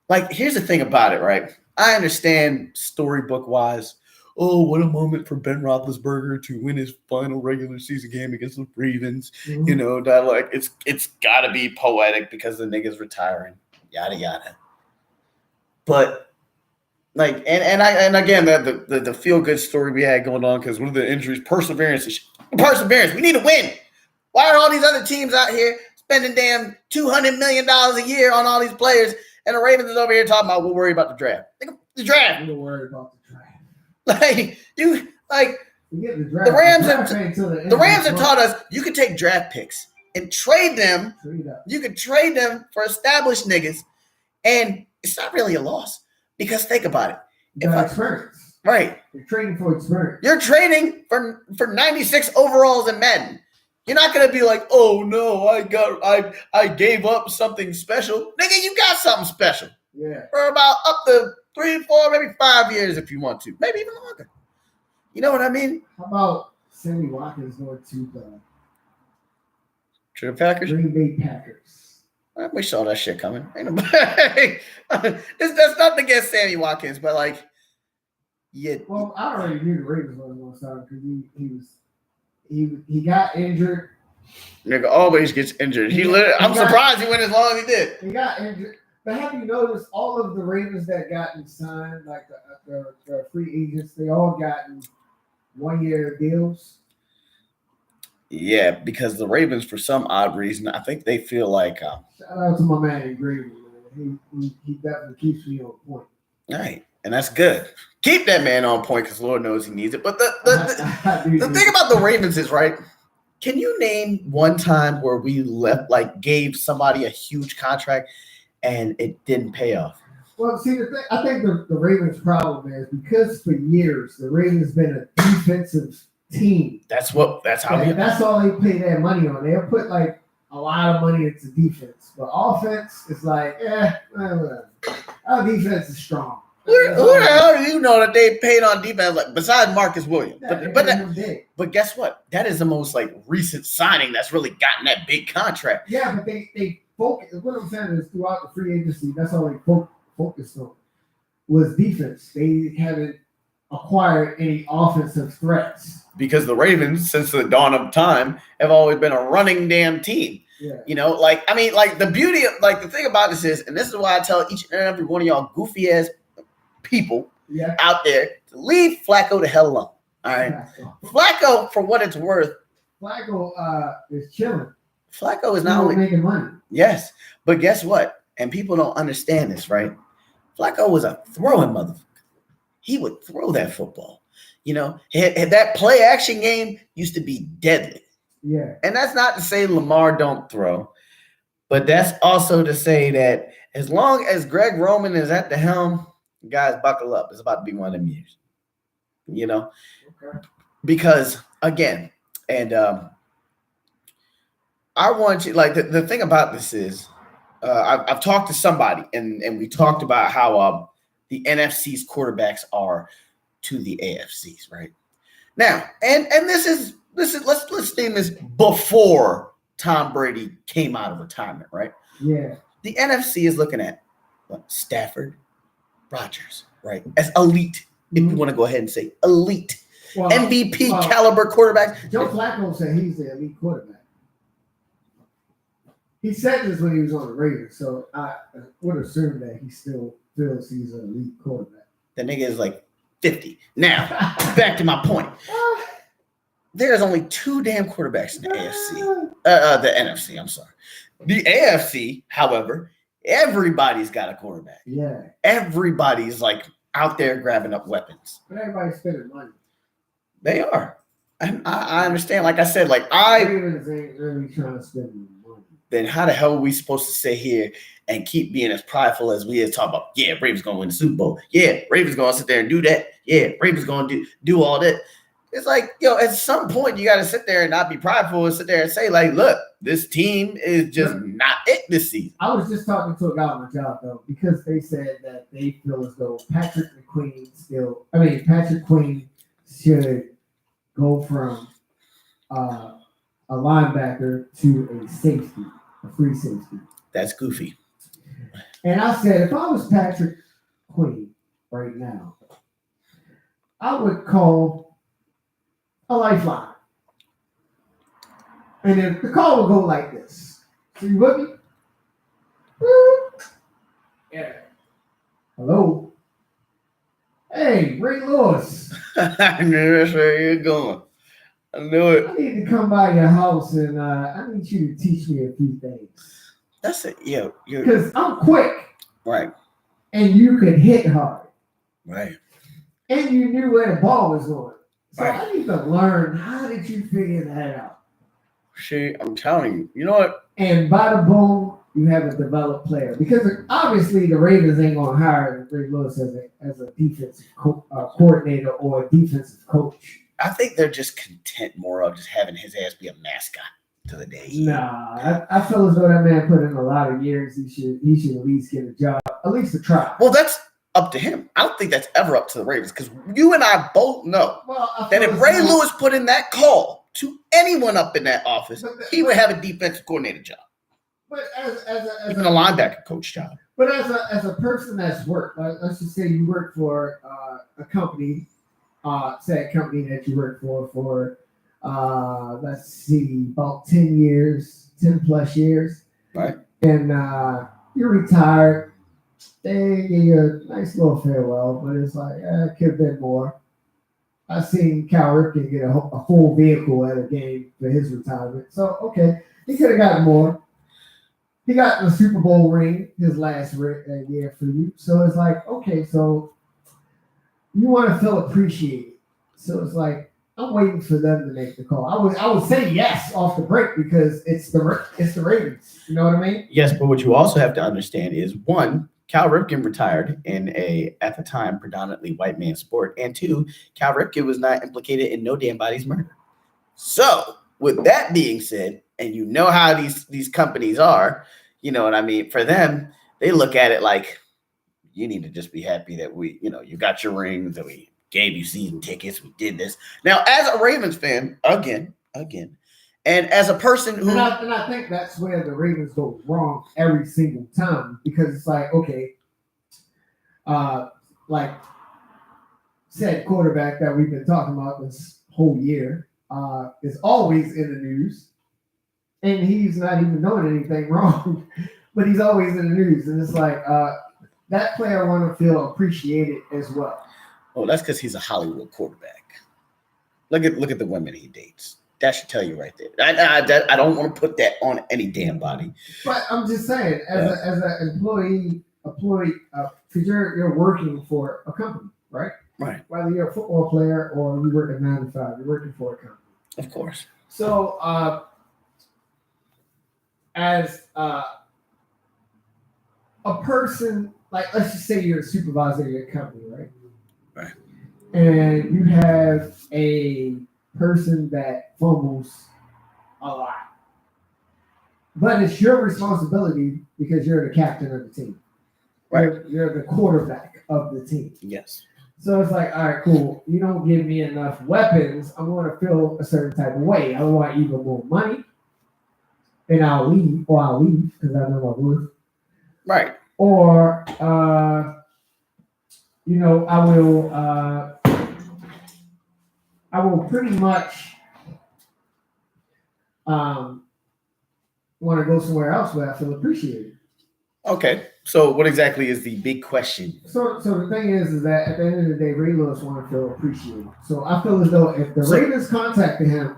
like, here's the thing about it, right? I understand storybook wise. Oh, what a moment for Ben Roethlisberger to win his final regular season game against the Ravens. Mhm. You know, that like it's got to be poetic because the nigga's retiring. Yada yada. But like, and again, the feel good story we had going on because one of the injuries, perseverance. We need to win. Why are all these other teams out here spending damn $200 million a year on all these players, and the Ravens is over here talking about we'll worry about the draft? The draft. We don't worry about the draft. Like you, like Forget the draft. the Rams draft have ain't till the end the of Rams the have month. taught us you can take draft picks and trade them. Straight up. You can trade them for established niggas, and it's not really a loss because think about it. You got experience. Right. You're trading for experience. You're trading for 96 overalls in Madden. You're not gonna be like, oh no, I gave up something special. Nigga, you got something special. Yeah. For about up to 3, 4, maybe 5 years if you want to. Maybe even longer. You know what I mean? How about Sammy Watkins going to the To the Packers. Green Bay Packers? We saw that shit coming. Ain't nobody. That's nothing against Sammy Watkins, but like, yeah. Well, I already knew the Ravens wasn't going to start because he got injured. Nigga always gets injured. I'm surprised he went as long as he did. He got injured. But have you noticed all of the Ravens that gotten signed, like the free agents, they all gotten 1-year deals? Yeah, because the Ravens, for some odd reason, I think they feel like. Shout out to my man Green. He definitely keeps me on point. All right, and that's good. Keep that man on point because Lord knows he needs it. But the thing about the Ravens is, right, can you name one time where we gave somebody a huge contract and it didn't pay off? Well, see, I think the Ravens' problem is because for years the Ravens been a defensive team. That's how that's all they pay their money on. They'll put like a lot of money into defense, but offense is like, whatever. Our defense is strong. Who the hell do you know that they paid on defense? Like besides Marcus Williams, but guess what? That is the most like recent signing that's really gotten that big contract. Yeah, but they focus. What I'm saying is throughout the free agency, that's all they focused on was defense. They haven't acquired any offensive threats because the Ravens, since the dawn of time, have always been a running damn team. Yeah. You know, the beauty of the thing about this is, and this is why I tell each and every one of y'all goofy ass people out there to leave Flacco the hell alone. All right. Flacco, for what it's worth, Flacco is chilling. Flacco is not only making money. Yes, but guess what? And people don't understand this, right? Flacco was a throwing motherfucker. He would throw that football. You know, that play action game used to be deadly. Yeah. And that's not to say Lamar don't throw, but that's also to say that as long as Greg Roman is at the helm, guys, buckle up. It's about to be one of them years. You know? Okay. Because, again, and I want you, like, the thing about this is, I've talked to somebody, and we talked about how the NFC's quarterbacks are to the AFC's, right? Now, and this is let's name this before Tom Brady came out of retirement, right? Yeah. The NFC is looking at Stafford, Rodgers, right? As elite, if you want to go ahead and say elite, MVP caliber quarterbacks. Joe Flacco said he's the elite quarterback. He said this when he was on the Raiders, so I would assume that he still feels he's an elite quarterback. The nigga is like 50. Now, back to my point. There's only 2 damn quarterbacks in the AFC. The NFC, I'm sorry. The AFC, however, everybody's got a quarterback. Yeah. Everybody's like out there grabbing up weapons. But everybody's spending money. They are. And I understand. Like I said, like I Ravens ain't really trying to spend money. then how the hell are we supposed to sit here and keep being as prideful as we is talk about? Yeah, Ravens gonna win the Super Bowl. Yeah, Ravens gonna sit there and do that. Yeah, Ravens gonna do all that. It's like, at some point you got to sit there and not be prideful and sit there and say, like, look, this team is just not it this season. I was just talking to a guy on my job though, because they said that they feel as though Patrick Queen should go from a linebacker to a safety, a free safety. That's goofy. And I said, if I was Patrick Queen right now, I would call a lifeline. And then the call will go like this. So you with me? Yeah. Hello. Hey, Ray Lewis. I knew that's where you're going. I knew it. I need to come by your house and I need you to teach me a few things. That's it. Yeah. Because I'm quick. Right. And you could hit hard. Right. And you knew where the ball was going. So Right. I need to learn, how did you figure that out? See, I'm telling you. You know what? And by the boom, you have a developed player. Because obviously the Ravens ain't going to hire Ray Lewis as a defensive coordinator or a defensive coach. I think they're just content more of just having his ass be a mascot to the day. Nah, I feel as though that man put in a lot of years. He should at least get a job, at least a try. Well, that's up to him. I don't think that's ever up to the Ravens because you and I both know that if Ray Lewis put in that call to anyone up in that office, he would have a defensive coordinator job. But as Even a linebacker coach job. But as a person that's worked, let's just say you work for a company, say a company that you work for let's see, about 10 plus years. Right. And you're retired. They give you a nice little farewell, but it's like, it could have been more. I've seen Cal Ripken get a full vehicle at a game for his retirement. So, okay, he could have gotten more. He got the Super Bowl ring his last year for you. So it's like, okay, so you want to feel appreciated. So it's like, I'm waiting for them to make the call. I would say yes off the break because it's the Ravens. You know what I mean? Yes, but what you also have to understand is, one, Cal Ripken retired in at the time, predominantly white man sport. And two, Cal Ripken was not implicated in no damn body's murder. So with that being said, and you know how these companies are, you know what I mean? For them, they look at it like, you need to just be happy that you got your rings, that we gave you season tickets, we did this. Now, as a Ravens fan, again, and as a person who... And I think that's where the Ravens go wrong every single time, because it's like, okay, like said quarterback that we've been talking about this whole year is always in the news, and he's not even doing anything wrong, but he's always in the news, and it's like that player want to feel appreciated as well. Oh, that's because he's a Hollywood quarterback. Look at the women he dates. That should tell you right there. I don't want to put that on any damn body. But I'm just saying, as an employee, because you're working for a company, right? Right. Whether you're a football player or you work at 9 to 5, you're working for a company. Of course. So, as a person, like let's just say you're a supervisor of your company, right? Right. And you have a person that fumbles a lot, but it's your responsibility because you're the captain of the team. Right. You're the quarterback of the team. Yes. So it's like, all right, cool. You don't give me enough weapons, I'm going to feel a certain type of way. I want either more money, and I'll leave because I know my worth. Right. Or, I will pretty much want to go somewhere else where I feel appreciated. Okay. So what exactly is the big question? So the thing is that at the end of the day, Ray Lewis want to feel appreciated. So I feel as though if the Ravens contacted him,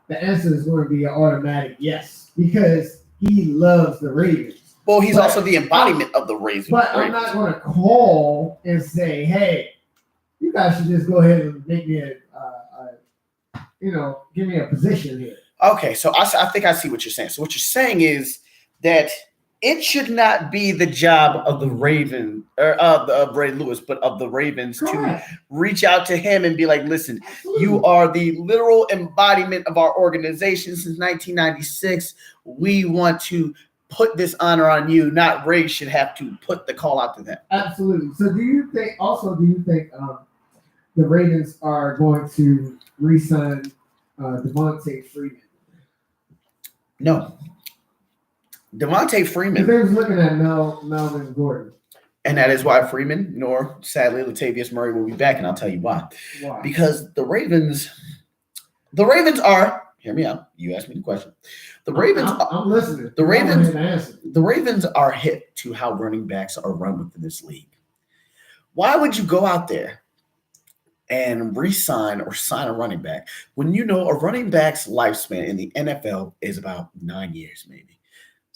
the answer is going to be an automatic yes, because he loves the Ravens. Well, he's also the embodiment of the Ravens. But I'm not going to call and say, hey, you guys should just go ahead and make me give me a position here. Okay, so I think I see what you're saying. So what you're saying is that it should not be the job of the Raven or of Ray Lewis, but of the Ravens Correct. to reach out to him and be like, listen, Absolutely. you are the literal embodiment of our organization since 1996. We want to put this honor on you. Not Ray should have to put the call out to them. Absolutely. So do you think the Ravens are going to re-sign Devontae Freeman? No. Devontae Because Freeman. they was looking at Melvin Gordon. And that is why Freeman, nor sadly Latavius Murray will be back, and I'll tell you why. Why? Because the Ravens are, hear me out. You asked me the question. The Ravens I'm listening. The Ravens- Go ahead and answer. The Ravens are hip to how running backs are run within this league. Why would you go out there and re-sign or sign a running back when you know a running back's lifespan in the NFL is about 9 years, maybe?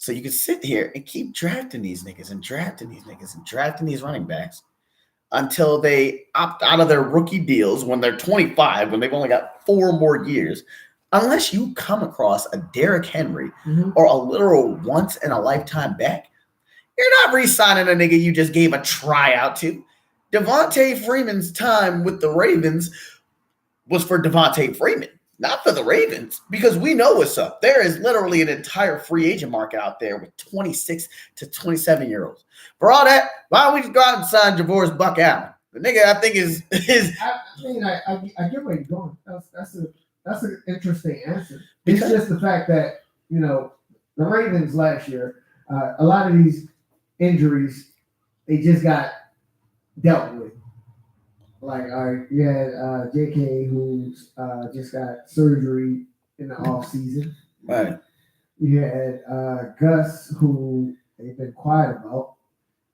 So you can sit here and keep drafting these niggas and drafting these niggas and drafting these running backs until they opt out of their rookie deals when they're 25, when they've only got 4 more years. Unless you come across a Derrick Henry or a literal once-in-a-lifetime back, you're not re-signing a nigga you just gave a tryout to. Devontae Freeman's time with the Ravens was for Devontae Freeman, not for the Ravens, because we know what's up. There is literally an entire free agent market out there with 26 to 27-year-olds. For all that, why don't we just go out and sign Javoris Buck Allen? The nigga I think is I get where you're going. That's an interesting answer. Because- It's just the fact that the Ravens last year, a lot of these injuries, they just got dealt with. Like, you had JK who just got surgery in the off season. right. You had Gus, who they've been quiet about.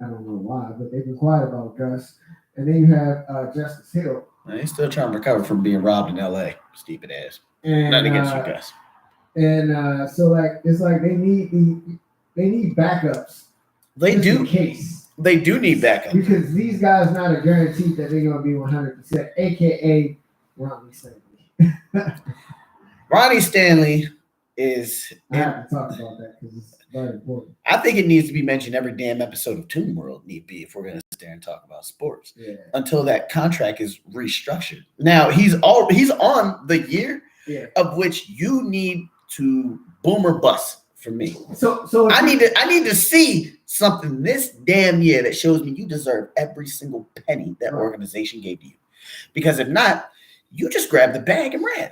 I don't know why, but they've been quiet about Gus. And then you have Justice Hill. Man, he's still trying to recover from being robbed in L.A. Stupid ass. And Nothing against you guys. And so like it's like they need backups. They just in do. case, They do need backup. because these guys not a guarantee that they're gonna be 100%. AKA Ronnie Stanley. Ronnie Stanley is. I have to talk about that because it's very important. I think it needs to be mentioned every damn episode of Toon World. Need be if we're gonna sit there and talk about sports Yeah. until that contract is restructured. Now he's on the year Yeah. of which you need to boom or bust for me. So I need to see something this damn year that shows me you deserve every single penny that Right. organization gave you. Because if not, you just grabbed the bag and ran.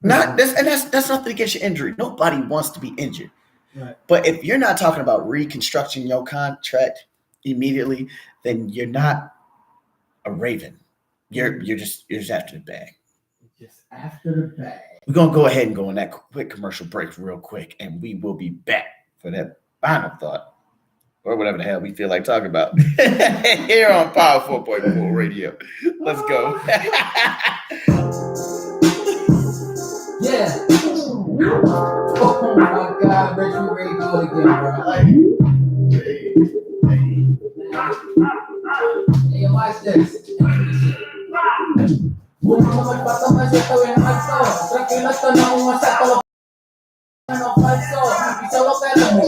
That's nothing against your injury. Nobody wants to be injured. Right. But if you're not talking about reconstructing your contract immediately, then you're not a Raven. You're just after the bag. just after the bag. We're gonna go ahead and go on that quick commercial break real quick, and we will be back for that final thought or whatever the hell we feel like talking about here on Power 4.4 Radio. Let's go. Yeah. Oh my God, Richard Ray go again, bro. Hey, watch this. Bumama magpatama siya tawin magso. Tranquilo to na umasa to. Ano falso? Isaw ka lang mo.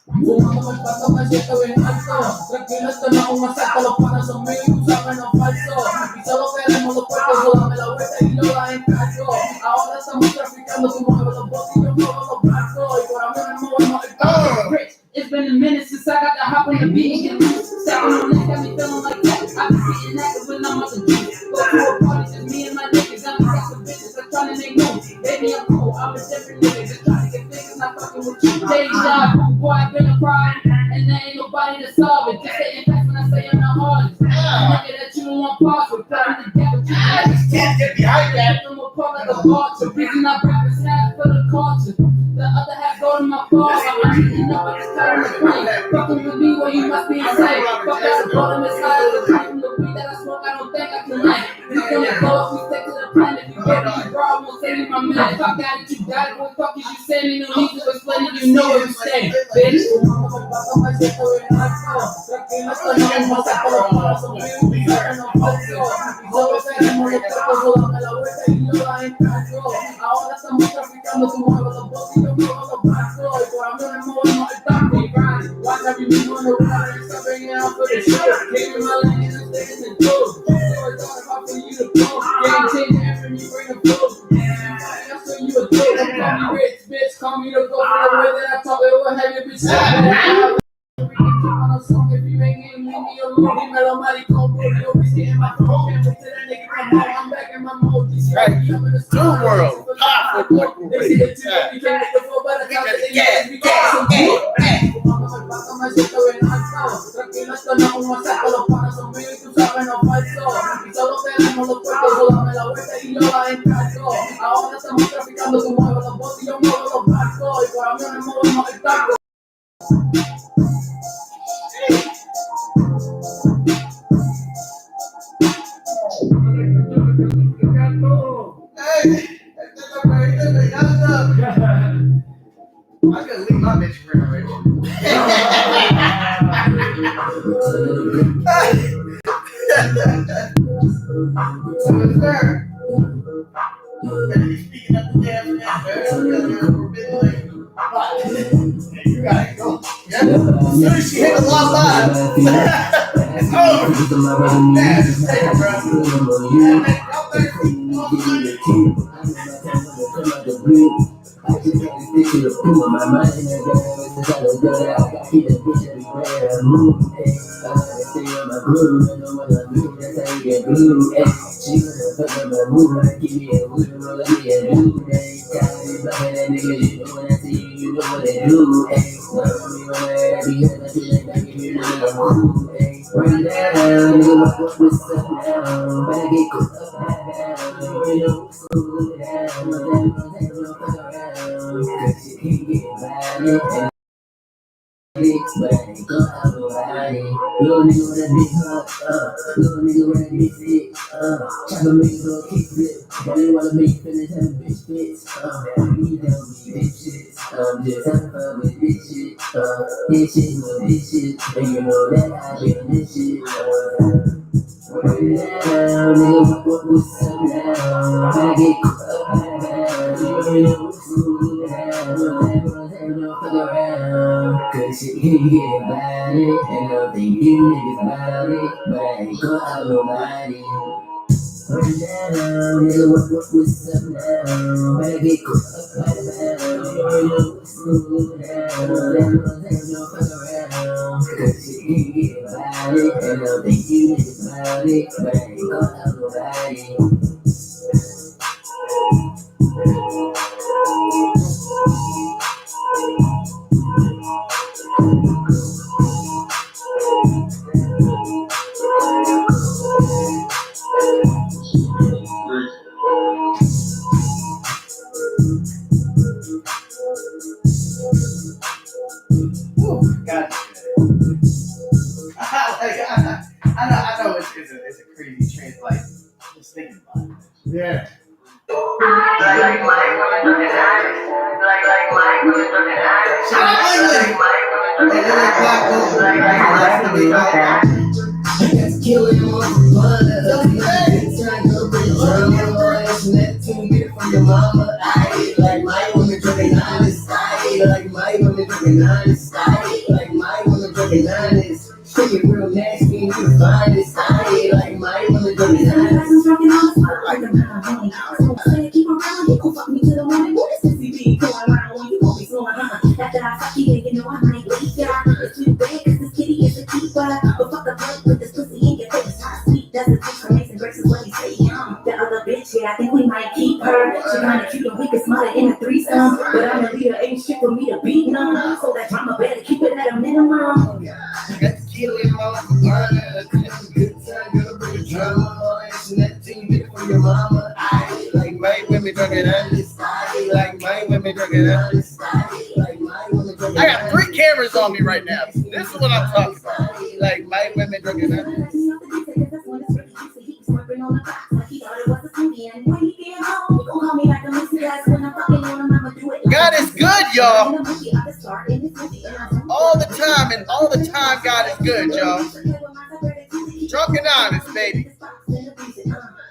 Bumama magpatama siya tawin magso. Tranquilo to na umasa to. Para sa may usapan ng falso. Isaw ka lang mo to. Wala me la vuelta y no la encajo. Ahora estamos traficando tu mueve los botes y yo muevo los brazos. Y por amor no muevo el paso. It's been a minute since I got to hop on the beat and get loose. Stepping on that got me feeling like that. I be getting active when I'm on the beat. Go to a party, just me and my niggas. I'm got some bitches, I'm trying to make moves. Baby, I'm cool, I'm a different nigga. Just trying to get niggas, not fucking with you. Deja vu, boy, I've been a crime. And there ain't nobody to solve it. Just the impact when I say I'm the hardest. A nigga that you don't want parts with. Put me together, you just can't get behind that. I'm a part like a vulture. Reason I rap is half for the culture. The other half go to my bar. I'm eating up at this time of the plane. Fucking with me, well, you must be insane. Fuck out the bottom, it's high as a plane. From the weed that I smoke, I don't think I can land. We gonna go if we stick to the plan. If you get me, bro, I won't say really my man. Fuck got it, you got it. What fuck is you saying? No need to explain it, you know where we stand, bitch. Ahora estamos traficando tu mueve los botes y yo muevo los brazos. Y por amor no movemos el tanto y grind. Watch every move on the water and stop bringing out for the shit. Came in my lane and I'm staying in the dope. So it's all about for you to go. Game changer and when you bring a flow. I saw you a dope. Don't call me rich, bitch. Call me the go for the way that I talk. It will have your bitch. On a song, if you ain't getting, leave me alone. Dímelo, maricón, bro. Yo be getting my phone. Can't wait till that nigga come home. I'm back in my mode. New world. Powerful They see the tip, you can't get the flow, but I got the yeah. Tranquilo, esto no es un masaco, los panas son míos y tú sabes, no falso. Y solo tenemos los puertos, solo dame la vuelta y yo la encargo. Ahora estamos traficando, tú mueves los botes y yo muevo los barcos. Y por amor no movemos el taco. I gotta leave my bitch for speaking of the damn you gotta go. Yeah? As soon as she hit the lock line, it's over. Yeah, just take it, bro. I just got to stick to the pool. My mind is I keep the bitch everywhere I move. I gotta stay on my groove. I know what I do. That's how you get blue. She gonna fuck up my mood. Give me a wood, roll me a new. Got me bumping that nigga. You know when I see you, you know what they do. Love me when I be here. I feel like I can hear the move. Right now, nigga, what's up now? Better get caught up now. You know, slow down. Cause you can't get by it, but I ain't gon' have nobody. Little nigga with a big heart, little nigga with a big fit, tryna make it go kick flip. They wanna make finish have a bitch fits, we don't be bitch shit. Just have fun with this shit, this shit with this shit, and you know that I been this shit, right now, nigga, what's up now? I get caught up now, you know what's cool now, no fuck around, cause you can't get about it, and I think you niggas about it, but I ain't gon' have nobody. Right now, nigga, what's up now? Better get caught up right now, you know what's cool now, no fuck around, cause you can't get about it, and I think you niggas about it, but I ain't gon' have nobody. I know it's a crazy trend, like, just thinking about it. Yeah. That's killing them on the trying to go bring drama. That to get it from your mama. I like my woman drinking honest. I like my woman drinking honest. I like my woman drinking honest. Take it real nasty and you the finest. I like my woman drinking honest. Keep around, he gon' fuck me to the morning. What is this CB going around when you gon' be slowing down? After I fuck you, you know I might leave ya. It's too bad, cause this kitty is a keeper. But fuck the blood with this pussy in your face. How sweet does it taste? Amazing grace is what he say. The other bitch, yeah, I think we might keep her. She kinda cute and we can smile in a threesome. But I'm a leader, ain't shit for me to beat none. So that drama better keep it at a minimum. That's killing my mama. Good time, gonna bring a drama. And that thing get it from your mama. I like my women drinking honest. I like my women drinking honest. I like my women drinking honest. I got 3 cameras on me right now. This is what I'm talking about. Like my women drinking honest. He thought it was a movie, and when he came home, he gon' call me like a missing. God is good, y'all. All the time, and all the time, God is good, y'all. Drunk and honest, baby.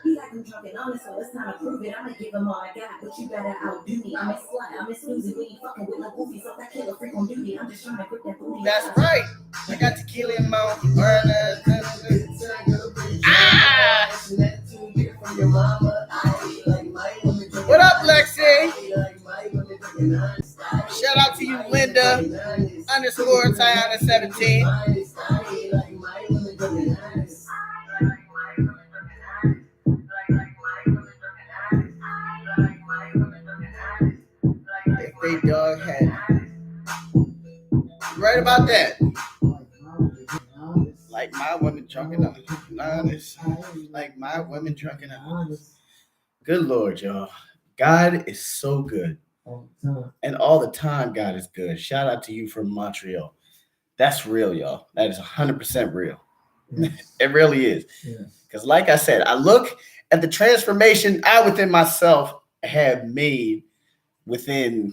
He like I'm drunk and honest, so it's time to prove it. I'ma give him all I got, but you better outdo me. I'm a slut, I'm a snoozy, we ain't fucking with no goofies. So that killer freak on duty. I'm just trying to grip that booty. That's right. I got tequila in my burner. Ah! What up, Lexi? Shout out to you, Linda _ Tiana 17. If they dog had right about that. Like my women drunk and honest. Like my women drunk and honest. Good Lord, y'all. God is so good. And all the time, God is good. Shout out to you from Montreal. That's real, y'all. That is 100% real. Yes. It really is. Because like I said, I look at the transformation I within myself have made within,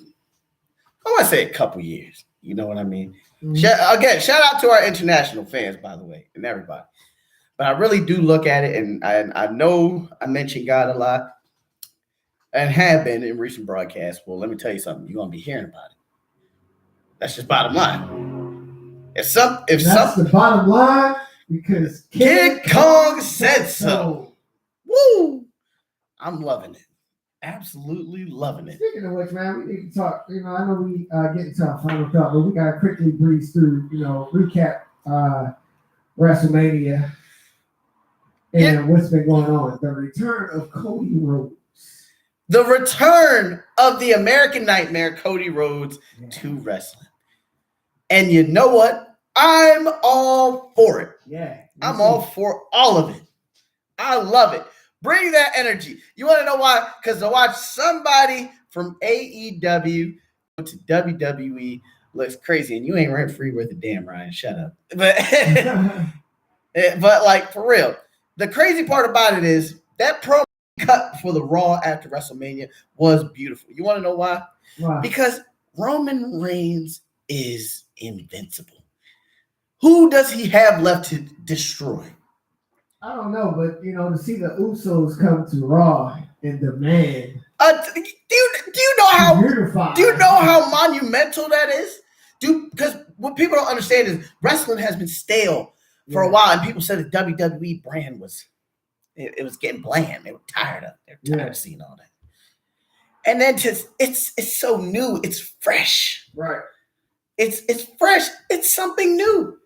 I want to say a couple years. You know what I mean? Mm-hmm. Again, shout out to our international fans, by the way, and everybody. But I really do look at it, and I know I mention God a lot and have been in recent broadcasts. Well, let me tell you something. You're going to be hearing about it. That's just bottom line. That's the bottom line, because Kid Kong said so. Woo! I'm loving it. Absolutely loving it. Speaking of which, man, we need to talk. I know we get into our final thought, but we got to quickly breeze through, recap WrestleMania and what's been going on. The return of Cody Rhodes. The return of the American Nightmare, Cody Rhodes, to wrestling. And you know what? I'm all for it. Yeah. I'm all for all of it. I love it. Bring that energy. You want to know why? Because to watch somebody from AEW to WWE looks crazy, and you ain't rent free worth a damn, Ryan. Shut up. But like for real, the crazy part about it is that promo cut for the Raw after WrestleMania was beautiful. You want to know why? Why? Because Roman Reigns is invincible. Who does he have left to destroy? I don't know, but to see the Usos come to Raw and demand. Do you know how monumental that is? Because what people don't understand is wrestling has been stale for a while, and people said the WWE brand was getting bland. They were tired of it. They're tired of seeing all that. And then it's so new. It's fresh. Right. It's fresh. It's something new.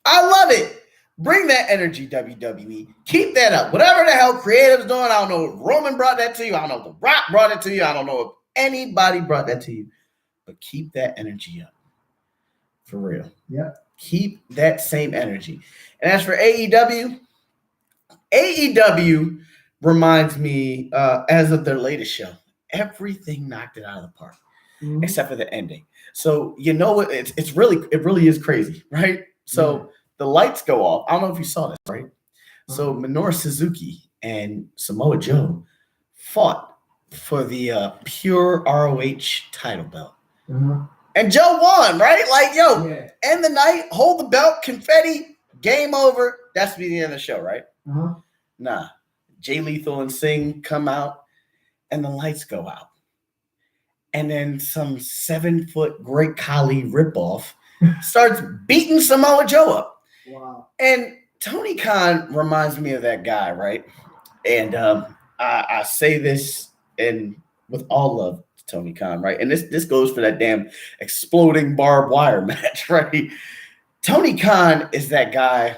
I love it. Bring that energy, WWE. Keep that up. Whatever the hell creative's doing, I don't know if Roman brought that to you. I don't know if The Rock brought it to you. I don't know if anybody brought that to you. But keep that energy up. For real. Yep. Keep that same energy. And as for AEW reminds me, as of their latest show, everything knocked it out of the park, except for the ending. So you know what? It really is crazy, right? So the lights go off. I don't know if you saw this, right? So Minoru Suzuki and Samoa Joe fought for the pure ROH title belt. And Joe won, right? Like, end the night, hold the belt, confetti, game over. That's the end of the show, right? Nah. Jay Lethal and Singh come out, and the lights go out. And then some 7-foot Great Khali ripoff starts beating Samoa Joe up. Wow. And Tony Khan reminds me of that guy, right? And I say this with all love to Tony Khan, right? And this goes for that damn exploding barbed wire match, right? Tony Khan is that guy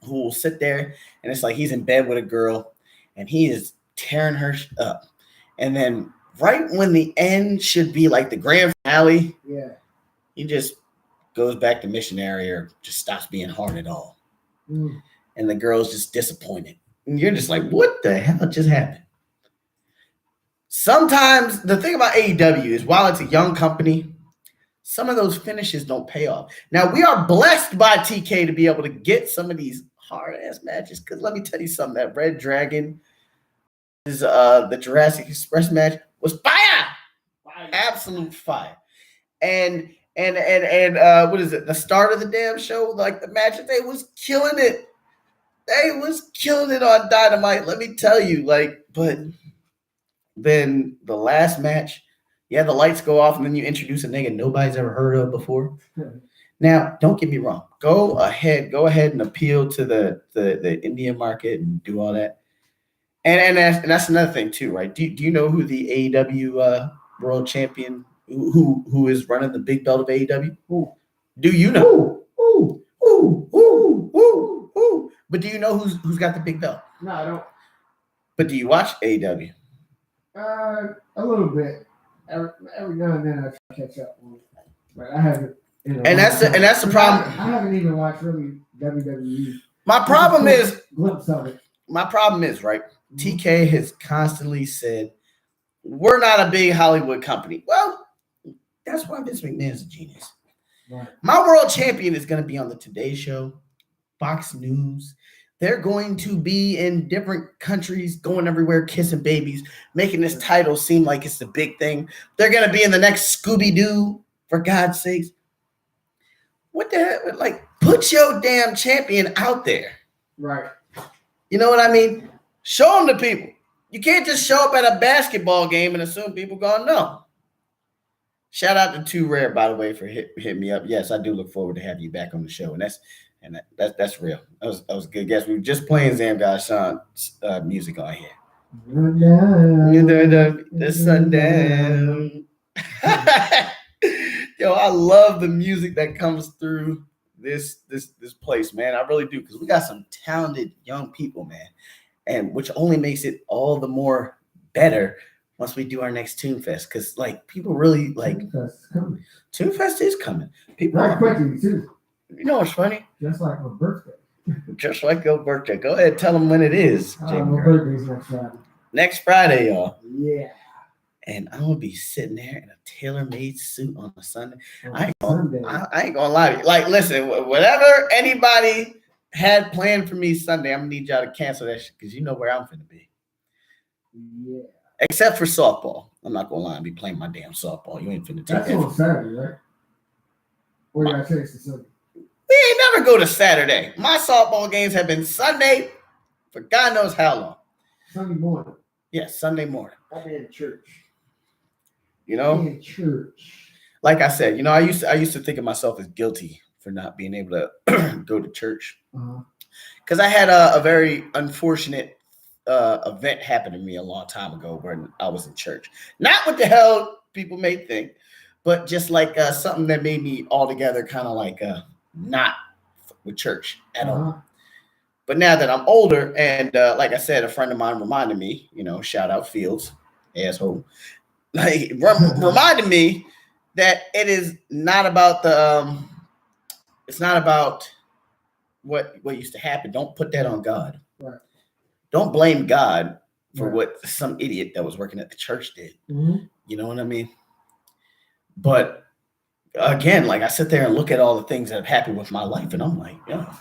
who will sit there and it's like he's in bed with a girl and he is tearing her up. And then right when the end should be like the grand finale, he just goes back to missionary or just stops being hard at all. And the girl's just disappointed. And you're just like, what the hell just happened? Sometimes the thing about AEW is while it's a young company, some of those finishes don't pay off. Now, we are blessed by TK to be able to get some of these hard-ass matches because let me tell you something, that Red Dragon is the Jurassic Express match was fire. absolute fire. And what is it? The start of the damn show, like the match, they was killing it. They was killing it on Dynamite. Let me tell you, like, but then the last match, yeah, the lights go off, and then you introduce a nigga nobody's ever heard of before. Now, don't get me wrong. Go ahead and appeal to the Indian market and do all that. And that's another thing too, right? Do you know who the AEW world champion who is running the big belt of AEW? Ooh. Do you know? Ooh. But do you know who's got the big belt? No, I don't. But do you watch AEW? A little bit. Every now and then I try to catch up on it, but I haven't. And that's the problem. I haven't even watched really WWE. My problem is Glimpse of it. My problem is, right, TK has constantly said, we're not a big Hollywood company. Well, that's why Vince McMahon's a genius. Right. My world champion is going to be on the Today Show, Fox News. They're going to be in different countries, going everywhere, kissing babies, making this title seem like it's the big thing. They're going to be in the next Scooby-Doo, for God's sakes. What the heck? Like, put your damn champion out there. Right. You know what I mean? Show them to people. You can't just show up at a basketball game and assume people gonna know. Shout out to Too Rare, by the way, for hitting me up. Yes, I do look forward to having you back on the show, and that's real. That was a good guess. We were just playing Zamgosh Sean's music on here. The sundown. Yo, I love the music that comes through this place, man. I really do, because we got some talented young people, man, and which only makes it all the more better once we do our next Tune Fest, because like people really like Tune Fest is coming. People right quickly too. You know what's funny? Just like my birthday. Just like your birthday. Go ahead, tell them when it is. My birthday's next Friday. Next Friday, y'all. Yeah. And I'm gonna be sitting there in a tailor-made suit on a Sunday. I ain't gonna lie to you. Like, listen, whatever anybody had planned for me Sunday, I'm gonna need y'all to cancel that shit, because you know where I'm gonna be. Yeah. Except for softball. I'm not gonna lie, I'll be playing my damn softball. You ain't finna take That's that. on Saturday, right? Or you gotta change to Sunday? We ain't never go to Saturday. My softball games have been Sunday for God knows how long. Sunday morning. Yes, Sunday morning. I'm in church. You know? In church. Like I said, you know, I used to think of myself as guilty for not being able to go to church. Because I had a very unfortunate event happen to me a long time ago when I was in church. Not what the hell people may think, but just like something that made me altogether kind of like not with church at all. But now that I'm older, and like I said, a friend of mine reminded me, you know, shout out Fields, asshole, like reminded me that it is not about it's not about what used to happen. Don't put that on God. Right. Don't blame God for what some idiot that was working at the church did. Mm-hmm. You know what I mean? But again, like I sit there and look at all the things that have happened with my life, and I'm like, yeah,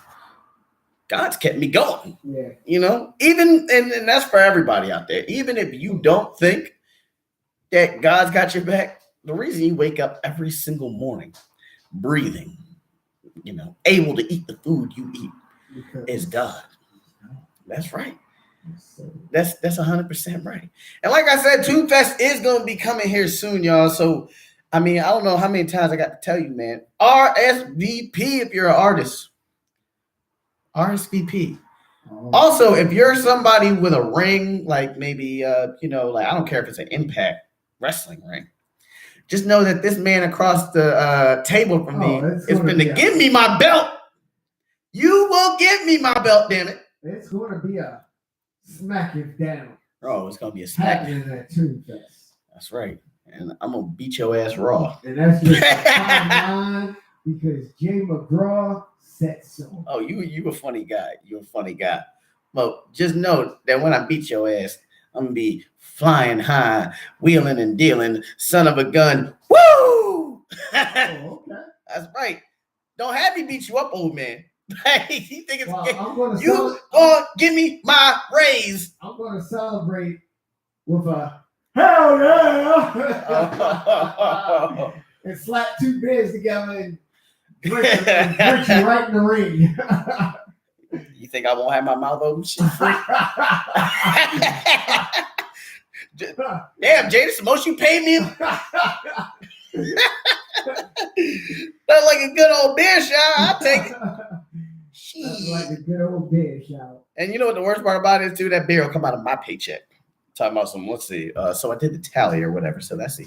God's kept me going. Yeah. You know, even and that's for everybody out there. Even if you don't think that God's got your back, the reason you wake up every single morning, breathing, you know, able to eat the food you eat is God. That's right. That's 100% right. And like I said, Tune Fest is going to be coming here soon, y'all. So, I mean, I don't know how many times I got to tell you, man. RSVP if you're an artist. RSVP. Also, if you're somebody with a ring, like maybe, you know, like I don't care if it's an Impact Wrestling ring. Just know that this man across the table from me is going to give me my belt. You will give me my belt, damn it. It's going to be a smack it down. Oh, it's going to be a smack. Happening at Tune Fest. That's right. And I'm going to beat your ass raw. And that's just line because Jay McGraw said so. Oh, you a funny guy. You a funny guy. Well, just know that when I beat your ass, I'm going to be flying high, wheeling and dealing, son of a gun. Woo! Oh, okay. That's right. Don't have me beat you up, old man. You think it's you gonna give me my raise. I'm going to celebrate with a Hell yeah! Oh. And slap two beers together and drink you right in the ring. You think I won't have my mouth open? Shit free. Damn, Jay, this is the most you paid me. That's like a good old beer shower. I'll take it. That's like a good old beer shower. And you know what the worst part about it is, too? That beer will come out of my paycheck. Talking about some, let's see. So I did the tally or whatever. So that's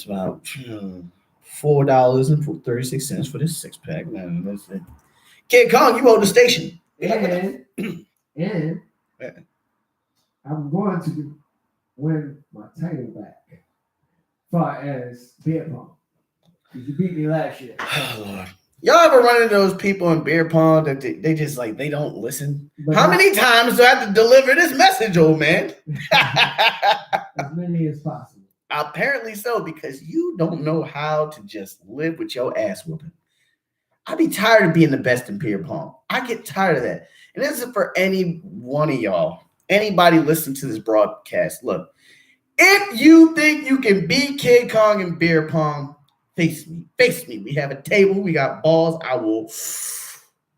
about $4.36 for this 6-pack. Let's see. Kid Kong, you owe the station. And I'm going to win my title back. Far as beer pong. Because you beat me last year. Oh, Lord. Y'all ever run into those people in beer pong that they just like, they don't listen? But how many times do I have to deliver this message, old man? As many as possible. Apparently so, because you don't know how to just live with your ass whooping. I'd be tired of being the best in beer pong. I get tired of that. And this is for any one of y'all. Anybody listening to this broadcast. Look, if you think you can beat Kid Kong in beer pong, face me. Face me. We have a table. We got balls. I will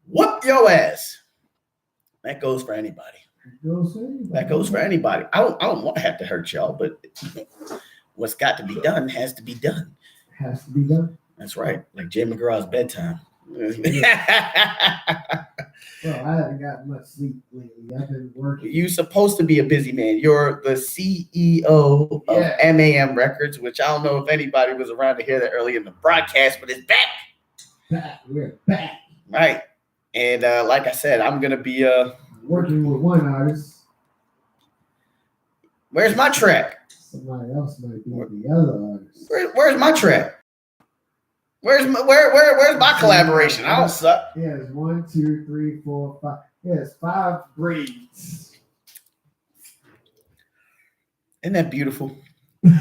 whoop your ass. That goes for anybody. That goes for anybody. I don't want to have to hurt y'all, but what's got to be done has to be done. Has to be done. That's right. Like Jay McGraw's bedtime. Well, I haven't gotten much sleep lately. I've been working. You're supposed to be a busy man. You're the CEO of MAM Records, which I don't know if anybody was around to hear that early in the broadcast, but it's back. We're back. Right. And like I said, I'm going to be working with one artist. Where's my track? Somebody else might be with the other artist. Where's my track? Where's my collaboration? I don't suck. Yeah, it's 1, 2, 3, 4, 5. Yeah, it's 5 grades. Isn't that beautiful? Wait,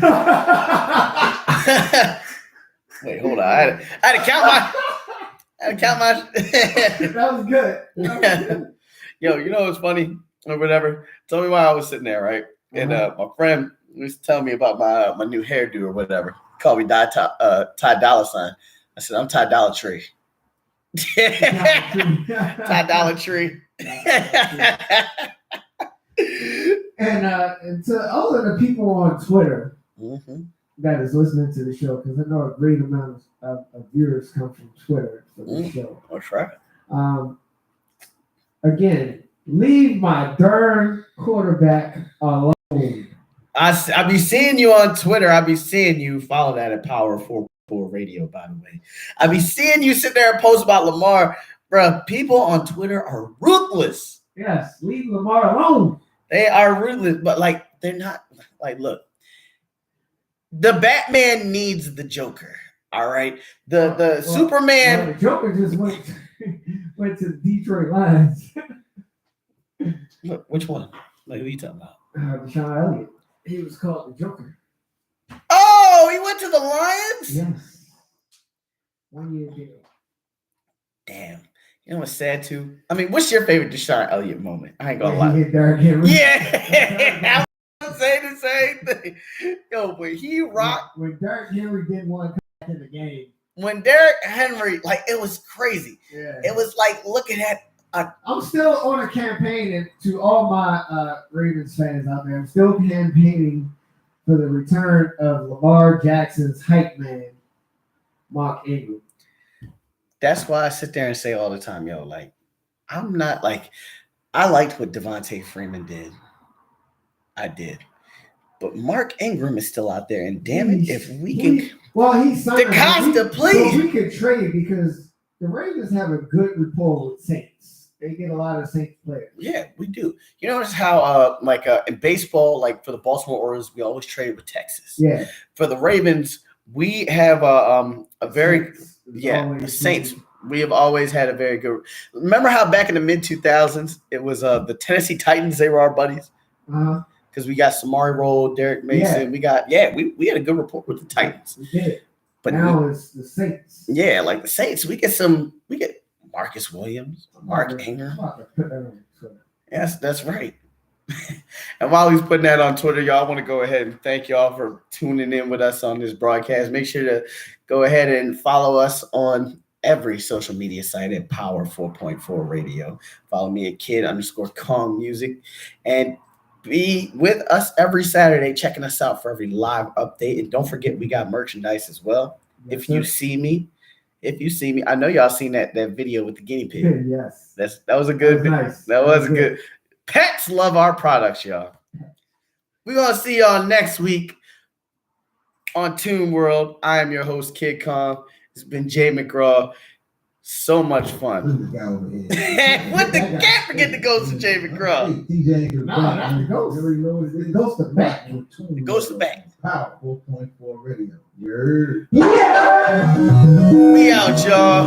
hold on. I had to count my. That was good. Yo, you know what's funny or whatever? Tell me why I was sitting there, right? And my friend was telling me about my new hairdo or whatever. Called me Ty Dollar Sign. I said, I'm Ty Dollar Tree. Ty Dollar Tree. And to all of the people on Twitter that is listening to the show, because I know a great amount of viewers come from Twitter for the show. That's right. Again, leave my darn quarterback alone. I be seeing you on Twitter. I be seeing you follow that at Power 44 Radio, by the way. I be seeing you sit there and post about Lamar. Bruh, people on Twitter are ruthless. Yes, leave Lamar alone. They are ruthless, but like they're not like, look, the Batman needs the Joker. All right. The Superman. The Joker just went to the Detroit Lions. Look, which one? Like, who are you talking about? Deshaun Elliott. He was called the Joker. Oh, he went to the Lions? Yes. 1 year ago. Damn. You know what's sad too? I mean, what's your favorite Deshaun Elliott moment? I ain't gonna lie. He hit Derrick Henry. Yeah. I was saying the same thing. Yo, but he rocked. When Derrick Henry didn't want to come back in the game. When Derrick Henry, like, it was crazy. Yeah. It was like looking at I'm still on a campaign, and to all my Ravens fans out there, I'm still campaigning for the return of Lamar Jackson's hype man, Mark Ingram. That's why I sit there and say all the time, yo, like, I'm not like, I liked what Devontae Freeman did. I did. But Mark Ingram is still out there, and damn it, if we can. Well, he's signed. The Costa, please. So we could trade because the Ravens have a good rapport with Saints. They get a lot of Saints players. Yeah, we do. You notice how, in baseball, like for the Baltimore Orioles, we always trade with Texas. Yeah. For the Ravens, we have a very the Saints. We have always had a very good. Remember how back in the mid 2000s it was the Tennessee Titans? They were our buddies. Because we got Samari Roll, Derek Mason. We got we had a good rapport with the Titans. We did. But now it's the Saints. Yeah, like the Saints, we get Marcus Williams, Mark Ingram. Yes, that's right. And while he's putting that on Twitter, y'all, I want to go ahead and thank y'all for tuning in with us on this broadcast. Make sure to go ahead and follow us on every social media site at Power 4.4 Radio. Follow me at kid_Kong Music. And be with us every Saturday, checking us out for every live update. And don't forget, we got merchandise as well. Yes, If you see me, I know y'all seen that video with the guinea pig. Yes. That was a good That was nice. That was good. Pets love our products, y'all. We're gonna see y'all next week on Toon World. I am your host, Kid Kong. It's been Jay McGraw. So much fun. Look at the guy over here. What the can't forget the ghost of Jay McGraw. Hey, DJ ain't No, not the ghost. You already know what it is. The ghost of back. The ghost of back. Power 4.4 Radio. You heard? We out, y'all.